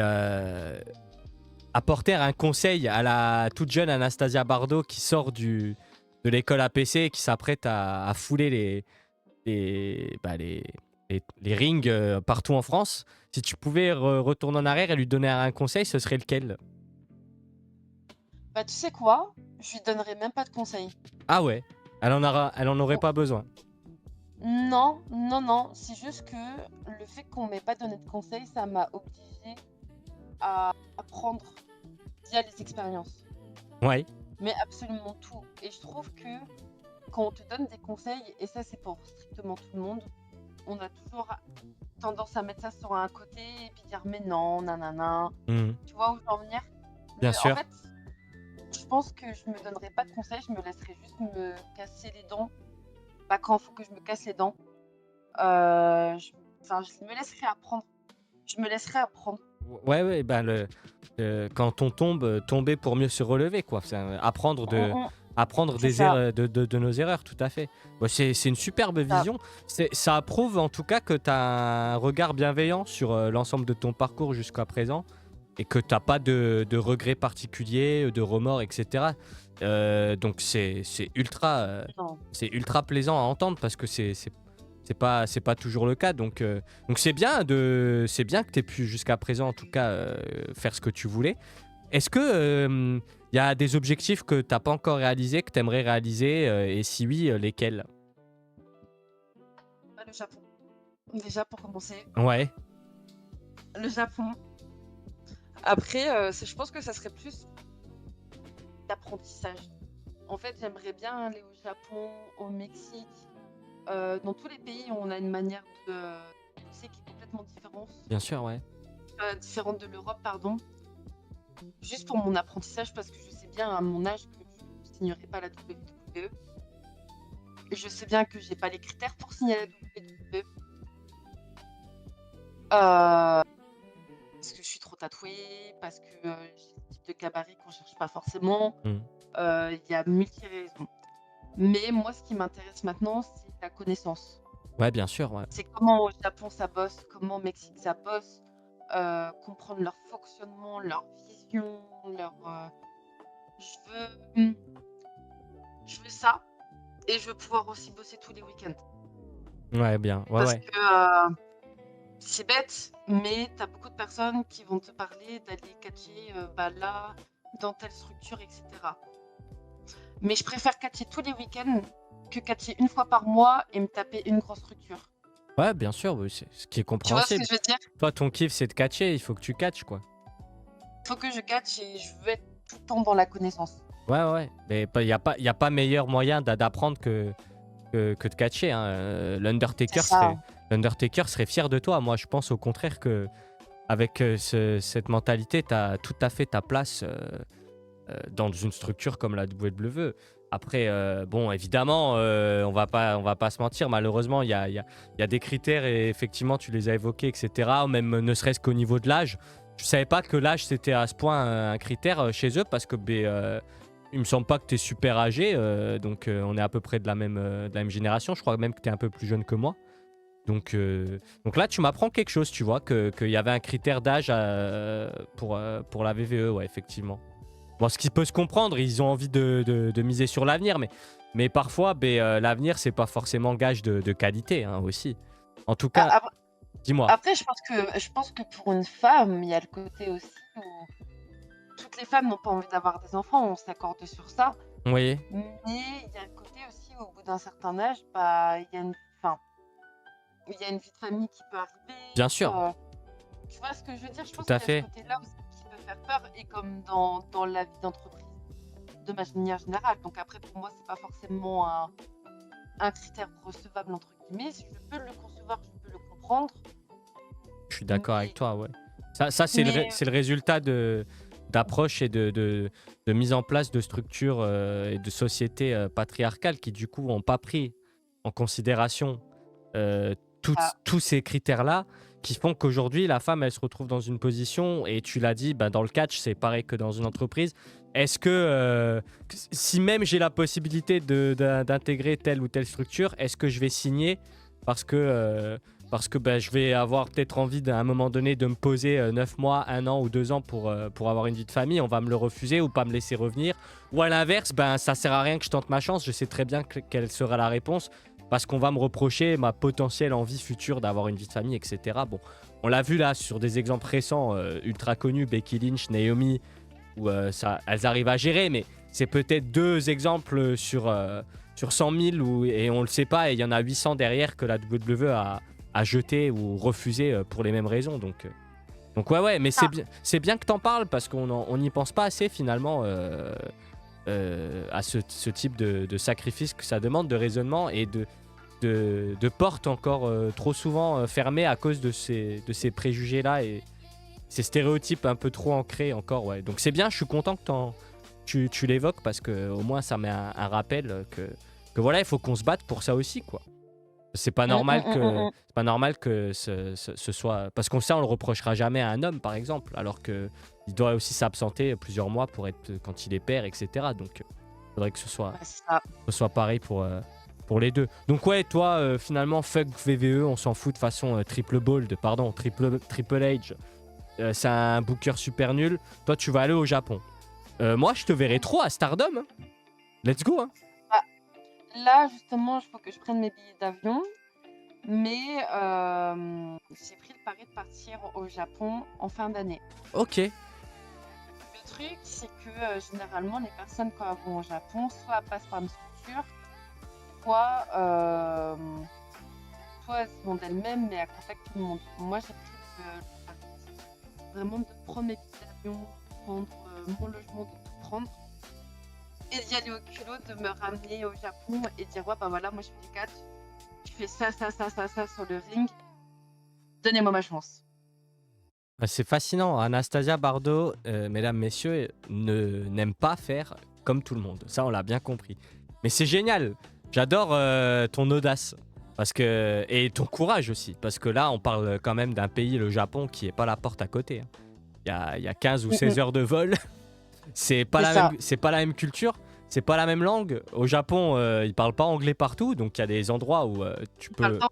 apporter un conseil à la toute jeune Anastasia Bardot qui sort de l'école APC et qui s'apprête à fouler les rings partout en France, si tu pouvais retourner en arrière et lui donner un conseil, ce serait lequel? Bah tu sais quoi? Je lui donnerai même pas de conseils. Ah ouais, elle en aurait pas besoin. Non. C'est juste que le fait qu'on m'ait pas donné de conseils, ça m'a obligée à apprendre via les expériences. Ouais, Mais absolument tout. Et je trouve que quand on te donne des conseils, et ça c'est pour strictement tout le monde, on a toujours tendance à mettre ça sur un côté et puis dire mais non, nanana. mhm, Tu vois où je veux en venir? bien En sûr. fait, je pense que je me donnerais pas de conseils, je me laisserais juste me casser les dents. Bah, quand il faut que je me casse les dents, enfin, je me laisserai apprendre. Je me laisserai apprendre. Ouais, ouais, ben quand on tombe, tomber pour mieux se relever, quoi. Apprendre Mm, mm. apprendre C'est ça, de nos erreurs, tout à fait. Bah, c'est une superbe ça. vision. Ça prouve en tout cas que tu as un regard bienveillant sur l'ensemble de ton parcours jusqu'à présent et que tu n'as pas de regrets particuliers, de remords, etc. Donc Non. c'est ultra plaisant à entendre parce que c'est pas toujours le cas. Donc c'est bien que tu aies pu jusqu'à présent, en tout cas, faire ce que tu voulais. Est-ce que il y a des objectifs que tu n'as pas encore réalisés, que tu aimerais réaliser, et si oui, lesquels? Le Japon. Déjà pour commencer, Ouais, le Japon. Après, je pense que ça serait plus d'apprentissage. En fait, j'aimerais bien aller au Japon, au Mexique, dans tous les pays où on a une manière de penser qui est complètement bien sûr, ouais. différente de l'Europe, pardon. Juste pour mon apprentissage, parce que je sais bien à mon âge que je ne signerai pas la WWE. Et je sais bien que j'ai pas les critères pour signer la WWE. Parce que je suis trop tatouée, parce que j'ai ce type de gabarit qu'on cherche pas forcément. Mm. Il y a multi raisons. Mais moi, ce qui m'intéresse maintenant, c'est la connaissance. Ouais, bien sûr, ouais. C'est comment au Japon ça bosse, comment au Mexique ça bosse, comprendre leur fonctionnement, leur vision, leur. Je veux, je veux ça, et je veux pouvoir aussi bosser tous les week-ends. Ouais, bien. Ouais, Parce ouais. que c'est bête, mais t'as beaucoup de personnes qui vont te parler d'aller catcher bah, là, dans telle structure, etc. Mais je préfère catcher tous les week-ends que catcher une fois par mois et me taper une grosse structure. Ouais, bien sûr, oui, c'est ce qui est Tu vois ce que compréhensible. je veux dire? Toi, ton kiff, c'est de catcher, il faut que tu catches, quoi. Faut que je catch et je veux être tout le temps dans la connaissance. Ouais, ouais. Mais il y a pas meilleur moyen d'apprendre que de catcher, hein. C'est ça. L'Undertaker serait fier de toi. Moi, je pense au contraire que avec cette mentalité, tu as tout à fait ta place dans une structure comme la WWE. Après, bon, évidemment, on va pas se mentir. Malheureusement, il y a des critères et effectivement, tu les as évoqués, etc. Ou même ne serait-ce qu'au niveau de l'âge. Je savais pas que l'âge, c'était à ce point un critère chez eux parce que il me semble pas que tu es super âgé. Donc, on est à peu près de la même génération. Je crois même que tu es un peu plus jeune que moi. Donc là, tu m'apprends quelque chose, tu vois, qu'il y avait un critère d'âge pour la VVE, ouais, effectivement. Bon, ce qui peut se comprendre, ils ont envie de miser sur l'avenir, mais parfois, l'avenir, c'est pas forcément gage de qualité, hein, aussi. En tout A- cas, ap- dis-moi. Après, je pense que pour une femme, il y a le côté aussi où toutes les femmes n'ont pas envie d'avoir des enfants, on s'accorde sur ça. Oui, Mais il y a le côté aussi où, au bout d'un certain âge, bah, enfin, il y a une vie de famille qui peut arriver. bien sûr, Tu vois ce que je veux dire? Je tout pense à qu'il y a ce fait. côté-là aussi qui peut faire peur, et comme dans la vie d'entreprise de manière générale. Donc après, pour moi, c'est pas forcément un critère recevable, entre guillemets. Si je peux le concevoir, je peux le comprendre. Je suis d'accord avec Mais, toi, ouais. Ça mais c'est le résultat d'approche et de mise en place de structures et de sociétés patriarcales qui, du coup, n'ont pas pris en considération euh, ah, tous ces critères-là qui font qu'aujourd'hui, la femme, elle se retrouve dans une position, et tu l'as dit, dans le catch, c'est pareil que dans une entreprise. Est-ce que, si même j'ai la possibilité d'intégrer telle ou telle structure, est-ce que je vais signer parce que je vais avoir peut-être envie à un moment donné de me poser 9 mois, 1 an ou 2 ans pour avoir une vie de famille, on va me le refuser ou pas me laisser revenir. Ou à l'inverse, ça sert à rien que je tente ma chance, je sais très bien quelle sera la réponse parce qu'on va me reprocher ma potentielle envie future d'avoir une vie de famille, etc. Bon, on l'a vu là sur des exemples récents ultra connus, Becky Lynch, Naomi, où elles arrivent à gérer, mais c'est peut-être 2 exemples sur 100 000 et on le sait pas, et il y en a 800 derrière que la WWE à jeter ou refuser pour les mêmes raisons. Donc ouais, mais Ah, c'est bien que t'en parles parce on n'y pense pas assez finalement à ce type de sacrifice que ça demande, de raisonnement et de portes encore trop souvent fermées à cause de ces préjugés-là et ces stéréotypes un peu trop ancrés encore. Ouais. Donc c'est bien, je suis content que tu l'évoques parce que au moins ça met un rappel que voilà, il faut qu'on se batte pour ça aussi, quoi. C'est pas hum, hum, normal hum, hum, que hum. c'est pas normal que ce soit parce qu'on sait on le reprochera jamais à un homme par exemple alors que il doit aussi s'absenter plusieurs mois pour être quand il est père etc. Donc il faudrait que Ouais, c'est ça. ce soit pareil pour les deux. Donc ouais toi finalement fuck VVE on s'en fout de façon Triple H c'est un booker super nul. Toi tu vas aller au Japon. Moi je te verrai trop à Stardom. Hein. Let's go hein. Bah, là, justement, il faut que je prenne mes billets d'avion. Mais j'ai pris le pari de partir au Japon en fin d'année. Ok. Le truc, c'est que généralement, les personnes, quand elles vont au Japon, soit elles passent par une structure, soit, soit elles vont d'elles-mêmes, mais elles contactent tout le monde. Moi, j'ai pris le pari vraiment de prendre mes billets d'avion, de prendre mon logement, de tout prendre, et d'y aller au culot, de me ramener au Japon et de dire, ouais, bah voilà, moi je fais du catch, je fais ça sur le ring, donnez-moi ma chance. Bah, c'est fascinant. Anastasia Bardot, mesdames, messieurs, n'aime pas faire comme tout le monde. Ça, on l'a bien compris. Mais c'est génial. J'adore ton audace. Et ton courage aussi. Parce que là, on parle quand même d'un pays, le Japon, qui est pas la porte à côté. Hein. Il y a 15 ou 16 heures de vol. C'est pas, C'est ça. c'est pas la même culture. C'est pas la même langue. Au Japon, ils parlent pas anglais partout. Donc il y a des endroits Pas le temps.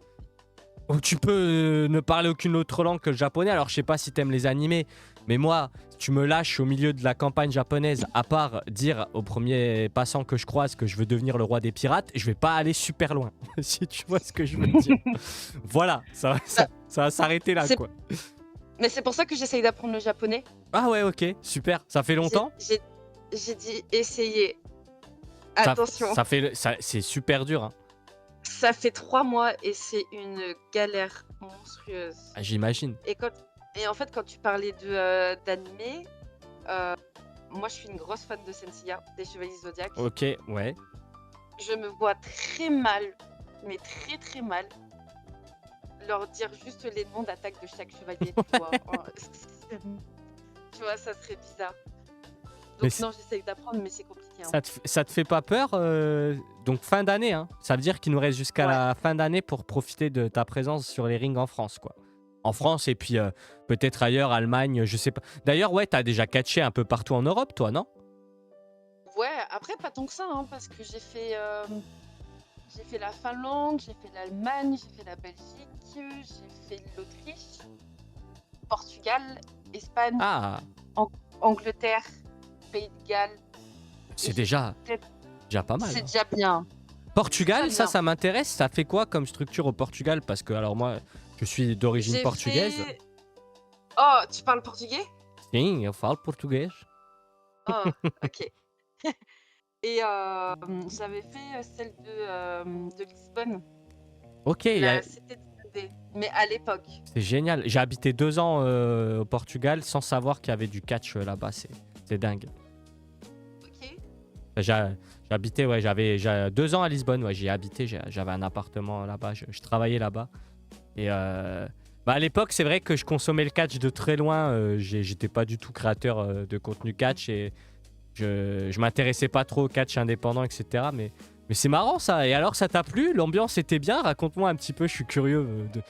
où tu peux ne parler aucune autre langue que le japonais. Alors, je sais pas si t'aimes les animés, mais moi, si tu me lâches au milieu de la campagne japonaise, à part dire au premier passant que je croise que je veux devenir le roi des pirates, je vais pas aller super loin, si tu vois ce que je veux dire. Voilà, Bah, ça va s'arrêter là, c'est- quoi. Mais c'est pour ça que j'essaye d'apprendre le japonais. Ah ouais, ok, super. Ça fait J'ai longtemps j'ai- j'ai dit essayer. ça, Attention, c'est super dur, hein. ça fait 3 mois et c'est une galère monstrueuse. Ah, j'imagine. Et en fait, quand tu parlais d'animé, euh, moi je suis une grosse fan de Senseiya, des Chevaliers Zodiac. Ok, ouais. Je me vois très mal, mais très très mal, leur dire juste les noms d'attaque de chaque chevalier, tu vois. Tu vois, ça serait bizarre. Mais Donc non, j'essaye d'apprendre, mais c'est compliqué. Hein. ça te fait pas peur donc fin d'année, hein. Ça veut dire qu'il nous reste jusqu'à Ouais. la fin d'année pour profiter de ta présence sur les rings en France, quoi. En France et puis peut-être ailleurs, Allemagne, je sais pas. D'ailleurs, ouais, t'as déjà catché un peu partout en Europe, toi, non? Ouais, après pas tant que ça, hein, parce que j'ai fait la Finlande, j'ai fait l'Allemagne, j'ai fait la Belgique, j'ai fait l'Autriche, Portugal, Espagne, Ah, Angleterre, Pays de Galles. Et c'est j'ai déjà, peut-être- déjà pas mal. C'est Hein. déjà bien. Portugal, Très bien. ça m'intéresse. Ça fait quoi comme structure au Portugal? Parce que, alors moi, je suis d'origine J'ai portugaise. fait. Oh, tu parles portugais? Sim, eu falo português. Oh, ok. Et j'avais fait celle de Lisbonne, Ok, la CTD, mais à l'époque. c'est génial. J'ai habité 2 ans au Portugal sans savoir qu'il y avait du catch là-bas. C'est dingue. Ok. J'habitais, ouais, j'avais 2 ans à Lisbonne, ouais, j'y ai habité, j'avais un appartement là-bas, je travaillais là-bas. Et bah à l'époque, c'est vrai que je consommais le catch de très loin, j'étais pas du tout créateur de contenu catch et je m'intéressais pas trop au catch indépendant, etc. Mais c'est marrant ça, et alors ça t'a plu? L'ambiance était bien? Raconte-moi un petit peu, je suis curieux. Bah,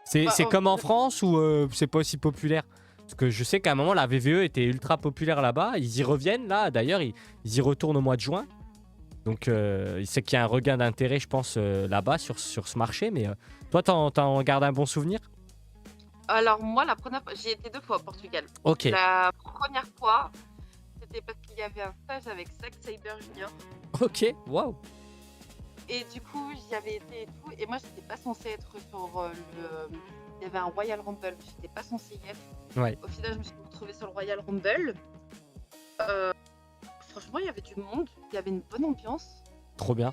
C'est comme en France ou c'est pas aussi populaire? Parce que je sais qu'à un moment, la VVE était ultra populaire là-bas. Ils y reviennent là. D'ailleurs, ils y retournent au mois de juin. Donc, il sait qu'il y a un regain d'intérêt, je pense, là-bas sur ce marché. Mais toi, t'en gardes un bon souvenir? alors moi, la première fois, j'y étais 2 fois au Portugal. Ok, La première fois, c'était parce qu'il y avait un stage avec Zack Saber Junior. ok, waouh. Et du coup, j'y avais été et tout. Et moi, j'étais pas censée être sur le. Il y avait un Royal Rumble. J'étais pas censée y être. Ouais, Au final, je me suis retrouvée sur le Royal Rumble. Euh, Franchement, il y avait du monde. Il y avait une bonne ambiance. trop bien.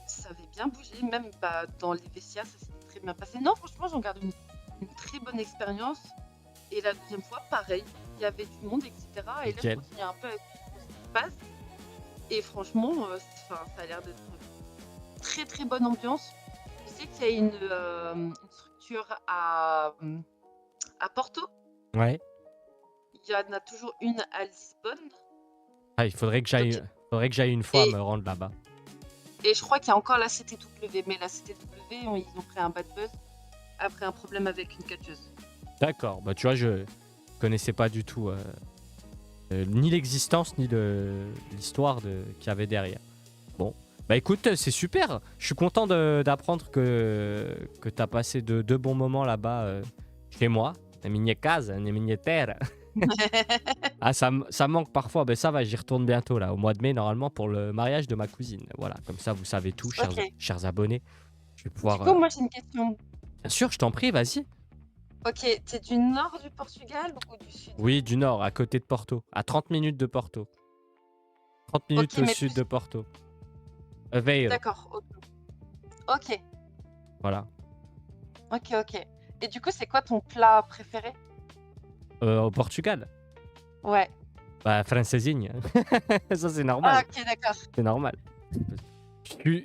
Ça avait bien bougé. Même bah, dans les vestiaires, ça s'était très très bien passé. Non, franchement, j'en garde une très bonne expérience. Et la deuxième fois, pareil, il y avait du monde, etc. Et là, je Nickel. continue un peu à suivre ce qui se passe. Et franchement, ça a l'air d'être une très très bonne ambiance. Je sais qu'il y a une structure à Porto. Ouais. Il y en a toujours une à Lisbonne. Ah, il faudrait que Donc, j'aille une fois et, me rendre là-bas. et je crois qu'il y a encore la CTW. Mais la CTW, ils ont pris un bad buzz après un problème avec une catcheuse. D'accord. Bah, tu vois, je connaissais pas du tout ni l'existence ni l'histoire qu'il y avait derrière. Bon. Bah écoute, c'est super. Je suis content d'apprendre que tu as passé de bons moments là-bas chez moi. Na minha casa, na minha terra. Ah, ça me manque parfois. Ben ça va, j'y retourne bientôt là, au mois de mai normalement pour le mariage de ma cousine. Voilà, comme ça vous savez tout, Ok. chers abonnés. Je vais Du pouvoir. coup, moi, j'ai une question. Bien sûr, je t'en prie, vas-y. Ok, t'es du nord du Portugal ou du sud? Oui, du nord, à côté de Porto, à 30 minutes de Porto. 30 Ok, minutes au mais sud plus. de Porto. Aveiro, D'accord. Ok, voilà. ok, ok. Et du coup, c'est quoi ton plat préféré? Au Portugal, Ouais. bah francesinha. Ça c'est Ah, normal, ok, d'accord. c'est normal. Je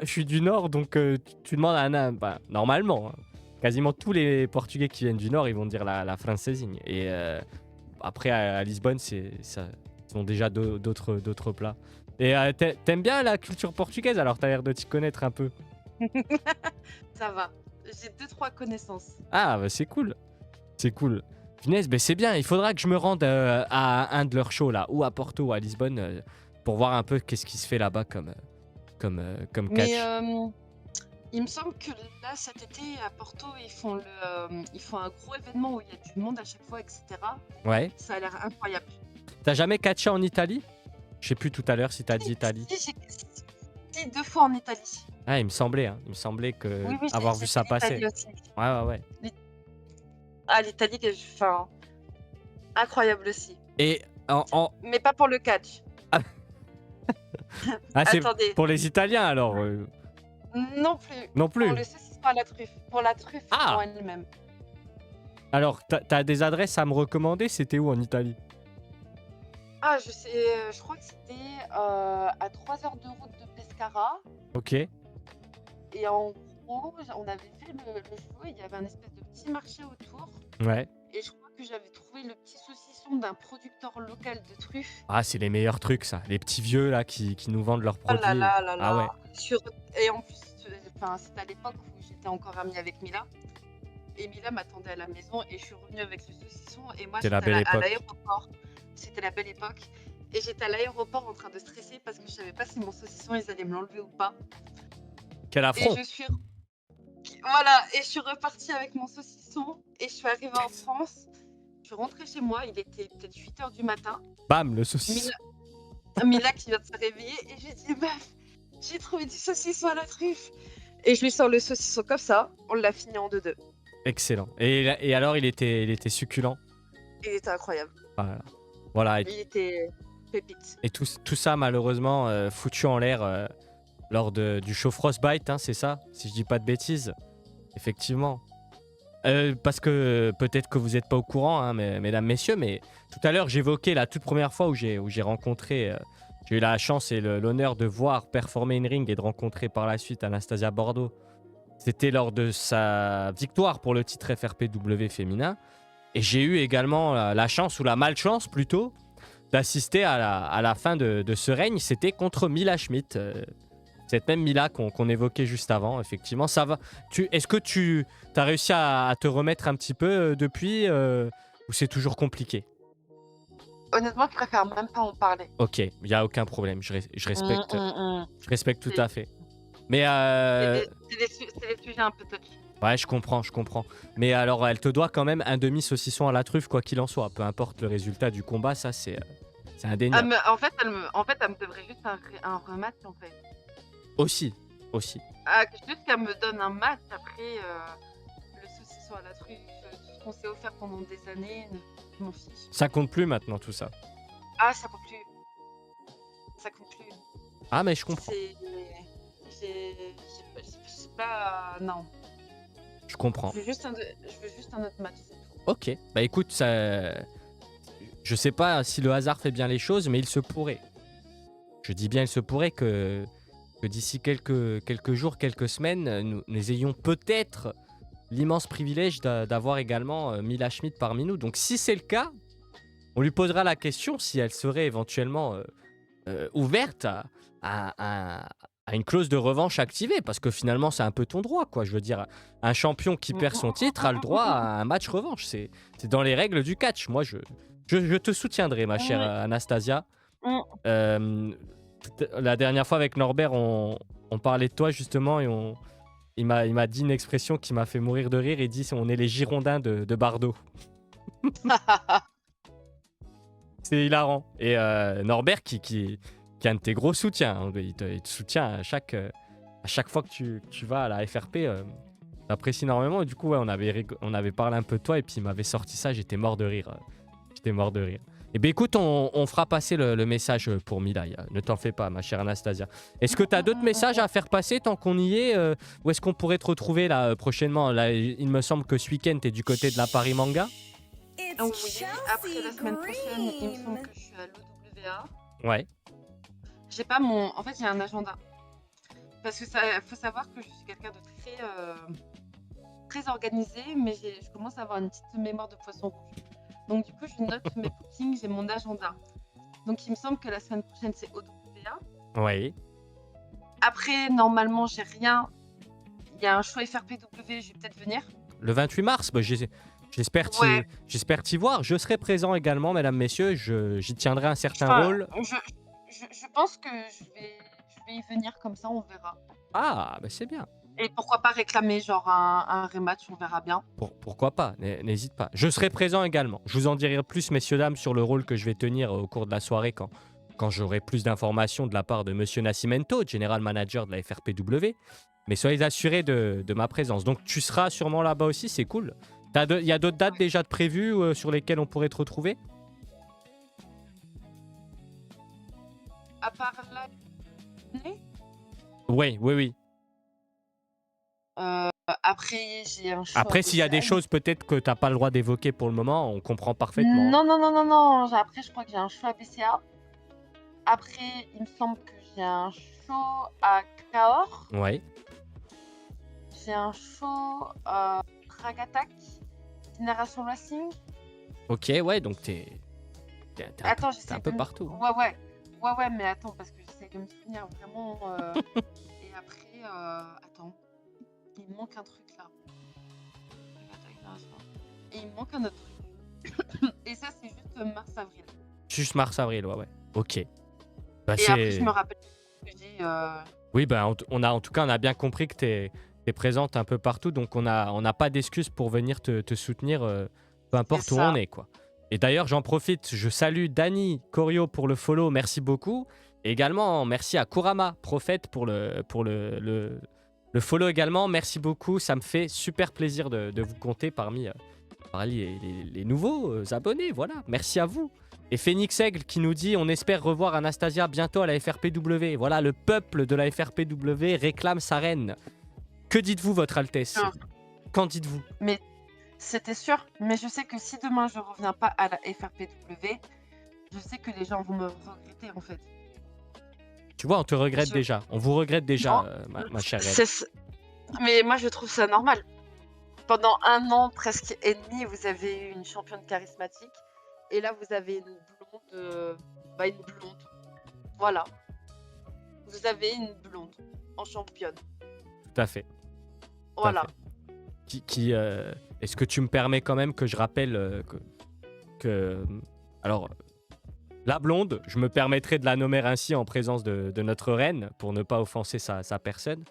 suis du nord, donc tu demandes à bah, normalement, hein, quasiment tous les Portugais qui viennent du nord, ils vont dire la francesinha. Et après à Lisbonne, ils ont déjà d'autres plats. Et t'aimes bien la culture portugaise, alors t'as l'air de t'y connaître un peu. Ça va. J'ai 2-3 connaissances. Ah bah c'est cool, c'est cool. Punaise, ben c'est bien, il faudra que je me rende à un de leurs shows là, ou à Porto ou à Lisbonne, pour voir un peu qu'est-ce qui se fait là-bas comme Mais catch. il me semble que là, cet été, à Porto, ils font un gros événement où il y a du monde à chaque fois, etc. Ouais. Ça a l'air incroyable. T'as jamais catché en Italie? Je sais plus tout à l'heure si t'as dit Si, Italie. si, 2 fois en Italie. Ah, il me semblait, hein. Il me semblait Oui, oui, avoir j'ai vu fait ça passer. l'Italie aussi. Ouais, ouais, ouais. L'I- Ah, l'Italie, enfin, incroyable aussi. Et Mais pas pour le catch. ah, c'est Attendez, pour les Italiens alors non plus. non Pour plus. le saucisson à la truffe. Pour la truffe en Ah, elle-même. alors t'as des adresses à me recommander? C'était où en Italie? Ah, je sais, je crois que c'était à 3 heures de route de Pescara. Ok. Et en gros, on avait fait le show et il y avait un espèce de petit marché autour. Ouais. Et je crois que j'avais trouvé le petit saucisson d'un producteur local de truffes. Ah, c'est les meilleurs trucs ça. Les petits vieux là qui nous vendent leurs Oh là produits. là là Ah là. ouais. Et en plus, enfin, c'était à l'époque où j'étais encore amie avec Mila. Et Mila m'attendait à la maison et je suis revenue avec le saucisson. Et moi, C'était la j'étais belle à époque. l'aéroport. C'était la belle époque. Et j'étais à l'aéroport en train de stresser parce que je savais pas si mon saucisson, ils allaient me l'enlever ou pas. Quel Et affront. voilà, et je suis repartie avec mon saucisson. Et je suis arrivée en Yes. France. Je suis rentrée chez moi. Il était peut-être 8 h du matin. Bam, le saucisson. Mila qui vient de se réveiller. Et je lui dis, meuf, j'ai trouvé du saucisson à la truffe. Et je lui sors le saucisson comme ça. On l'a fini en 2-2. Excellent. Et alors, il était succulent. Il était incroyable. Voilà. Voilà. Il était pépite. Et tout ça, malheureusement, foutu en l'air lors du show Frostbite, hein, c'est ça? Si je dis pas de bêtises. Effectivement. Parce que peut-être que vous n'êtes pas au courant, hein, mesdames, messieurs, mais tout à l'heure, j'évoquais la toute première fois où j'ai rencontré, j'ai eu la chance et l'honneur de voir performer In-Ring et de rencontrer par la suite Anastasia Bordeaux. C'était lors de sa victoire pour le titre FRPW féminin. Et j'ai eu également la chance, ou la malchance plutôt, d'assister à la fin de ce règne. C'était contre Mila Schmidt. Cette même Mila qu'on évoquait juste avant, effectivement. Ça va. Est-ce que tu as réussi à te remettre un petit peu depuis ou c'est toujours compliqué? Honnêtement, je préfère même pas en parler. Ok, il n'y a aucun problème. Je respecte, je respecte tout C'est à fait. Mais c'est des sujets un peu touchy. ouais, je comprends. Mais alors, elle te doit quand même un demi-saucisson à la truffe, quoi qu'il en soit. Peu importe le résultat du combat, ça, c'est indéniable. En fait, elle me devrait juste un rematch, en fait. Aussi. Ah, juste qu'elle me donne un match après le saucisson à la truffe, tout ce qu'on s'est offert pendant des années, je m'en fiche. Ça compte plus maintenant, tout ça. Ah, ça compte plus. Ça compte plus. Ah, mais je comprends. C'est pas. Non. Je comprends. Je veux juste un autre match, c'est tout. Ok, bah écoute, ça... je sais pas si le hasard fait bien les choses, mais il se pourrait. Je dis bien il se pourrait que d'ici quelques jours, quelques semaines, nous ayons peut-être l'immense privilège d'avoir également Mila Schmidt parmi nous. Donc si c'est le cas, on lui posera la question si elle serait éventuellement ouverte à une clause de revanche activée, parce que finalement c'est un peu ton droit, quoi. Je veux dire, un champion qui perd son titre a le droit à un match revanche. C'est dans les règles du catch. Moi, je te soutiendrai, ma chère Anastasia. La dernière fois avec Norbert, on parlait de toi justement et il m'a dit une expression qui m'a fait mourir de rire. Il dit on est les Girondins de Bardo. C'est hilarant. Et Norbert qui est un de tes gros soutiens. Hein. Il te soutient à chaque fois que tu vas à la FRP. J'apprécie énormément. Et du coup, ouais, on avait parlé un peu de toi et puis il m'avait sorti ça. J'étais mort de rire. J'étais mort de rire. Eh bien écoute, on fera passer le message pour Milay. Ne t'en fais pas, ma chère Anastasia. Est-ce que tu as d'autres messages à faire passer tant qu'on y est Où est-ce qu'on pourrait te retrouver là prochainement là, il me semble que ce week-end, tu es du côté de la Paris Manga. Oui, après la semaine prochaine, il me semble que je suis à l'OWA. Ouais. J'ai pas mon... En fait, j'ai un agenda. Parce que faut savoir que je suis quelqu'un de très organisé, mais je commence à avoir une petite mémoire de poisson rouge. Donc du coup, je note mes bookings, j'ai mon agenda. Donc il me semble que la semaine prochaine, c'est OWA. Oui. Après, normalement, j'ai rien. Il y a un show FRPW, je vais peut-être venir. Le 28 mars, bah, j'espère t'y voir. Je serai présent également, mesdames, messieurs. J'y tiendrai un certain rôle. Je pense que je vais y venir comme ça, on verra. Ah, bah c'est bien. Et pourquoi pas réclamer genre un rematch, on verra bien. Pourquoi pas, n'hésite pas. Je serai présent également. Je vous en dirai plus, messieurs, dames, sur le rôle que je vais tenir au cours de la soirée quand j'aurai plus d'informations de la part de Monsieur Nascimento, General Manager de la FRPW. Mais soyez assurés de ma présence. Donc tu seras sûrement là-bas aussi, c'est cool. Il y a d'autres dates déjà de prévues sur lesquelles on pourrait te retrouver? À part là. Oui. Après, j'ai un show. Après, s'il y a des choses peut-être que tu n'as pas le droit d'évoquer pour le moment, on comprend parfaitement. Non. Après, je crois que j'ai un show à BCA. Après, il me semble que j'ai un show à Cahors. Ouais. J'ai un show à Drag Attack, Génération Racing. Ok, ouais, donc t'es un peu partout. Ouais, mais attends, parce que j'essaie de me souvenir vraiment. Et après, attends, il me manque un truc là. Et il me manque un autre truc. Et ça, c'est juste mars-avril. Juste mars-avril, ouais. Ok. Bah, et après, je me rappelle ce que j'ai. Oui, bah, on a bien compris que t'es présente un peu partout, donc on n'a pas d'excuses pour venir te soutenir, peu importe où on est, quoi. Et d'ailleurs, j'en profite, je salue Dani Corio pour le follow, merci beaucoup. Et également, merci à Kurama Prophète pour le follow également. Merci beaucoup, ça me fait super plaisir de vous compter parmi les nouveaux abonnés. Voilà, merci à vous. Et Phoenix Aigle qui nous dit on espère revoir Anastasia bientôt à la FRPW. Voilà, le peuple de la FRPW réclame sa reine. Que dites-vous, Votre Altesse? Qu'en dites-vous? Mais c'était sûr, mais je sais que si demain je reviens pas à la FRPW, je sais que les gens vont me regretter en fait. Tu vois, on te regrette déjà. On vous regrette déjà, ma chère reine. Mais moi je trouve ça normal. Pendant 1 an presque et demi, vous avez eu une championne charismatique. Et là, vous avez une blonde. Une blonde. Voilà. Vous avez une blonde en championne. Tout à fait. Voilà. Est-ce que tu me permets quand même que je rappelle alors, la blonde, je me permettrai de la nommer ainsi en présence de notre reine, pour ne pas offenser sa personne,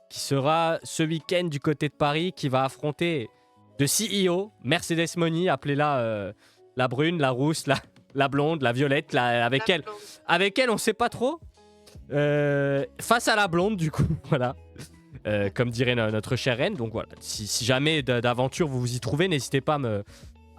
qui sera ce week-end du côté de Paris, qui va affronter de CEO, Mercedes Money, appelez-la la brune, la rousse, la blonde, la violette, avec elle, on sait pas trop. Face à la blonde, du coup, voilà. Comme dirait notre chère reine. Donc voilà, si jamais d'aventure vous vous y trouvez, n'hésitez pas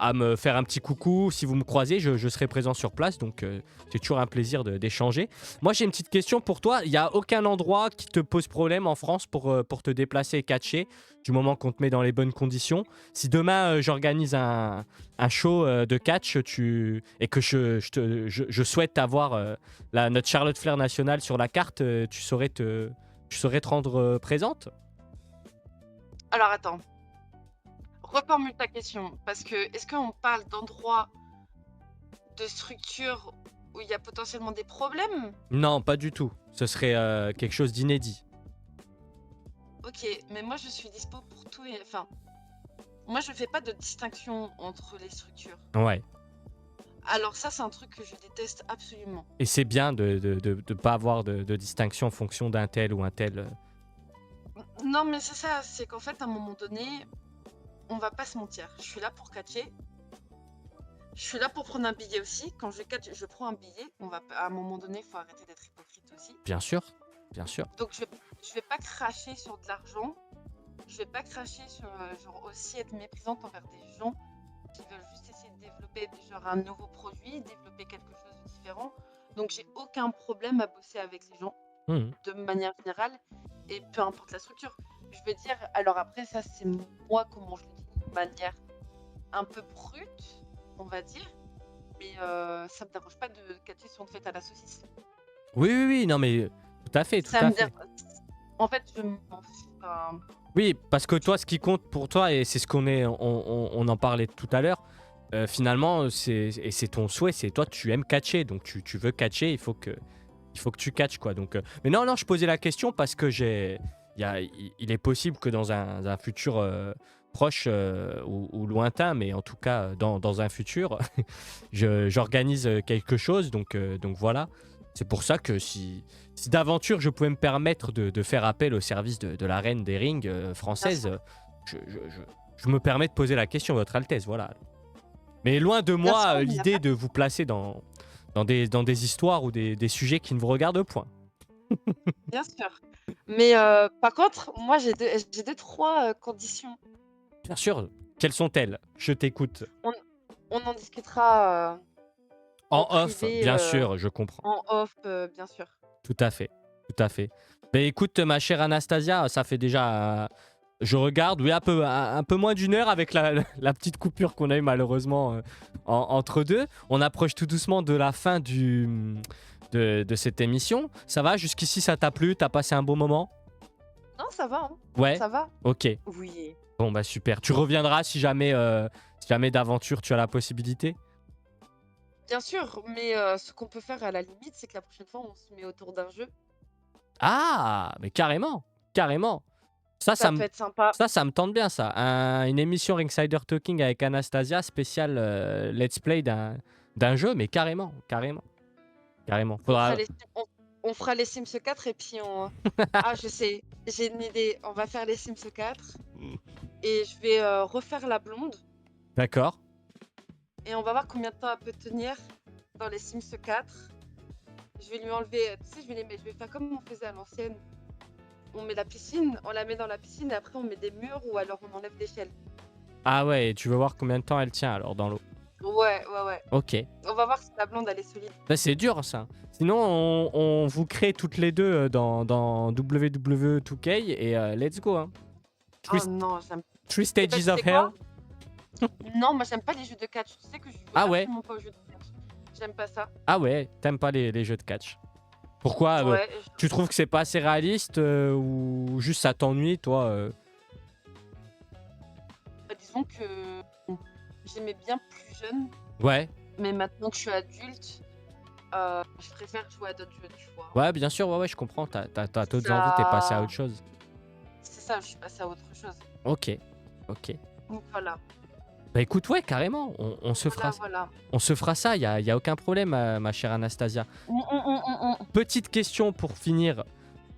à me faire un petit coucou. Si vous me croisez, je serai présent sur place. Donc, c'est toujours un plaisir d'échanger. Moi, j'ai une petite question pour toi. Il n'y a aucun endroit qui te pose problème en France pour te déplacer et catcher, du moment qu'on te met dans les bonnes conditions. Si demain, j'organise un show de catch et que je souhaite avoir notre Charlotte Flair nationale sur la carte, tu saurais te rendre présente? Alors attends, reformule ta question, parce que est-ce qu'on parle d'endroits, de structures où il y a potentiellement des problèmes? Non, pas du tout. Ce serait quelque chose d'inédit. Ok, mais moi je suis dispo pour tout et... Enfin, moi je fais pas de distinction entre les structures. Ouais. Alors ça c'est un truc que je déteste absolument. Et c'est bien de pas avoir de distinction en fonction d'un tel ou un tel. Non mais c'est ça, c'est qu'en fait à un moment donné, on va pas se mentir, je suis là pour catcher. Je suis là pour prendre un billet aussi. Quand je catch, je prends un billet. À un moment donné, il faut arrêter d'être hypocrite aussi. Bien sûr, bien sûr. Donc je vais pas cracher sur de l'argent. Je vais pas cracher sur genre aussi être méprisante envers des gens qui veulent juste essayer de développer genre un nouveau produit, développer quelque chose de différent. Donc j'ai aucun problème à bosser avec les gens Mhm. de manière générale et peu importe la structure. Je veux dire, alors après ça c'est moi comment je le dis de manière un peu brute, on va dire, mais ça me dérange pas de catcher si on te fait à la saucisse. Oui, oui, oui, non, mais tout à fait, tout Ça à me fait. dérange. En fait, je m'en fous. Oui, parce que toi, ce qui compte pour toi, et c'est ce on en parlait tout à l'heure, finalement, c'est ton souhait, c'est toi, tu aimes catcher, donc tu veux catcher, il faut que tu catches, quoi. Donc, mais non, non, je posais la question parce que il est possible que dans un futur proche ou lointain, mais en tout cas dans un futur, j'organise quelque chose, donc voilà. C'est pour ça que si d'aventure je pouvais me permettre de faire appel au service de la reine des rings française, je me permets de poser la question, Votre Altesse, voilà. Mais loin de Bien moi sûr, l'idée de vous placer dans des histoires ou des sujets qui ne vous regardent point. bien sûr. Mais par contre, moi j'ai deux, trois conditions. Bien sûr, quelles sont-elles? Je t'écoute. On en discutera En en off, privé, bien sûr, je comprends. en off, bien sûr. Tout à fait, tout à fait. Ben écoute, ma chère Anastasia, ça fait déjà... je regarde, oui, un peu moins d'une heure avec la petite coupure qu'on a eue malheureusement entre deux. On approche tout doucement de la fin de cette émission. Ça va? Jusqu'ici, ça t'a plu? T'as passé un bon moment? Non, ça va, hein. Ouais? Ça va. Ok. Oui. Bon, bah super. Tu reviendras si jamais d'aventure tu as la possibilité? Bien sûr, mais ce qu'on peut faire à la limite, c'est que la prochaine fois, on se met autour d'un jeu. Ah, mais carrément, carrément. Ça Ça me peut être sympa. Ça me tente bien, ça. Une émission Ringsider Talking avec Anastasia, spéciale let's play d'un jeu, mais carrément, carrément, carrément. Faudra... On fera les Sims 4 et puis on... Ah, je sais, j'ai une idée. On va faire les Sims 4 et je vais refaire la blonde D'accord. et on va voir combien de temps elle peut tenir dans les Sims 4. Je vais lui enlever, tu sais, je vais faire comme on faisait à l'ancienne. On met la piscine, on la met dans la piscine et après on met des murs ou alors on enlève l'échelle. Ah ouais, et tu veux voir combien de temps elle tient alors dans l'eau? Ouais. Ok. On va voir si la blonde elle est solide. Bah, c'est dur ça. Sinon, on vous crée toutes les deux dans WWE2K et let's go. Hein. Oh non, j'aime Three Eh ben, Stages tu of sais Hell. quoi Non, moi j'aime pas les jeux de catch. Tu sais que je joue Ah ouais absolument pas aux jeux de catch. J'aime pas ça. Ah ouais, t'aimes pas les jeux de catch. Pourquoi Ouais, tu trouves que c'est pas assez réaliste ou juste ça t'ennuie, toi disons que j'aimais bien plus jeune, Ouais, mais maintenant que je suis adulte, je préfère jouer à d'autres jeux, tu vois. ouais, bien sûr, ouais, je comprends. T'as d'autres Ça- envies, t'es passé à autre chose. C'est ça, je suis passée à autre chose. Ok, ok. Donc voilà. Bah écoute, ouais, carrément, on se fera, Voilà. on se fera ça. Y a aucun problème, ma chère Anastasia. Petite question pour finir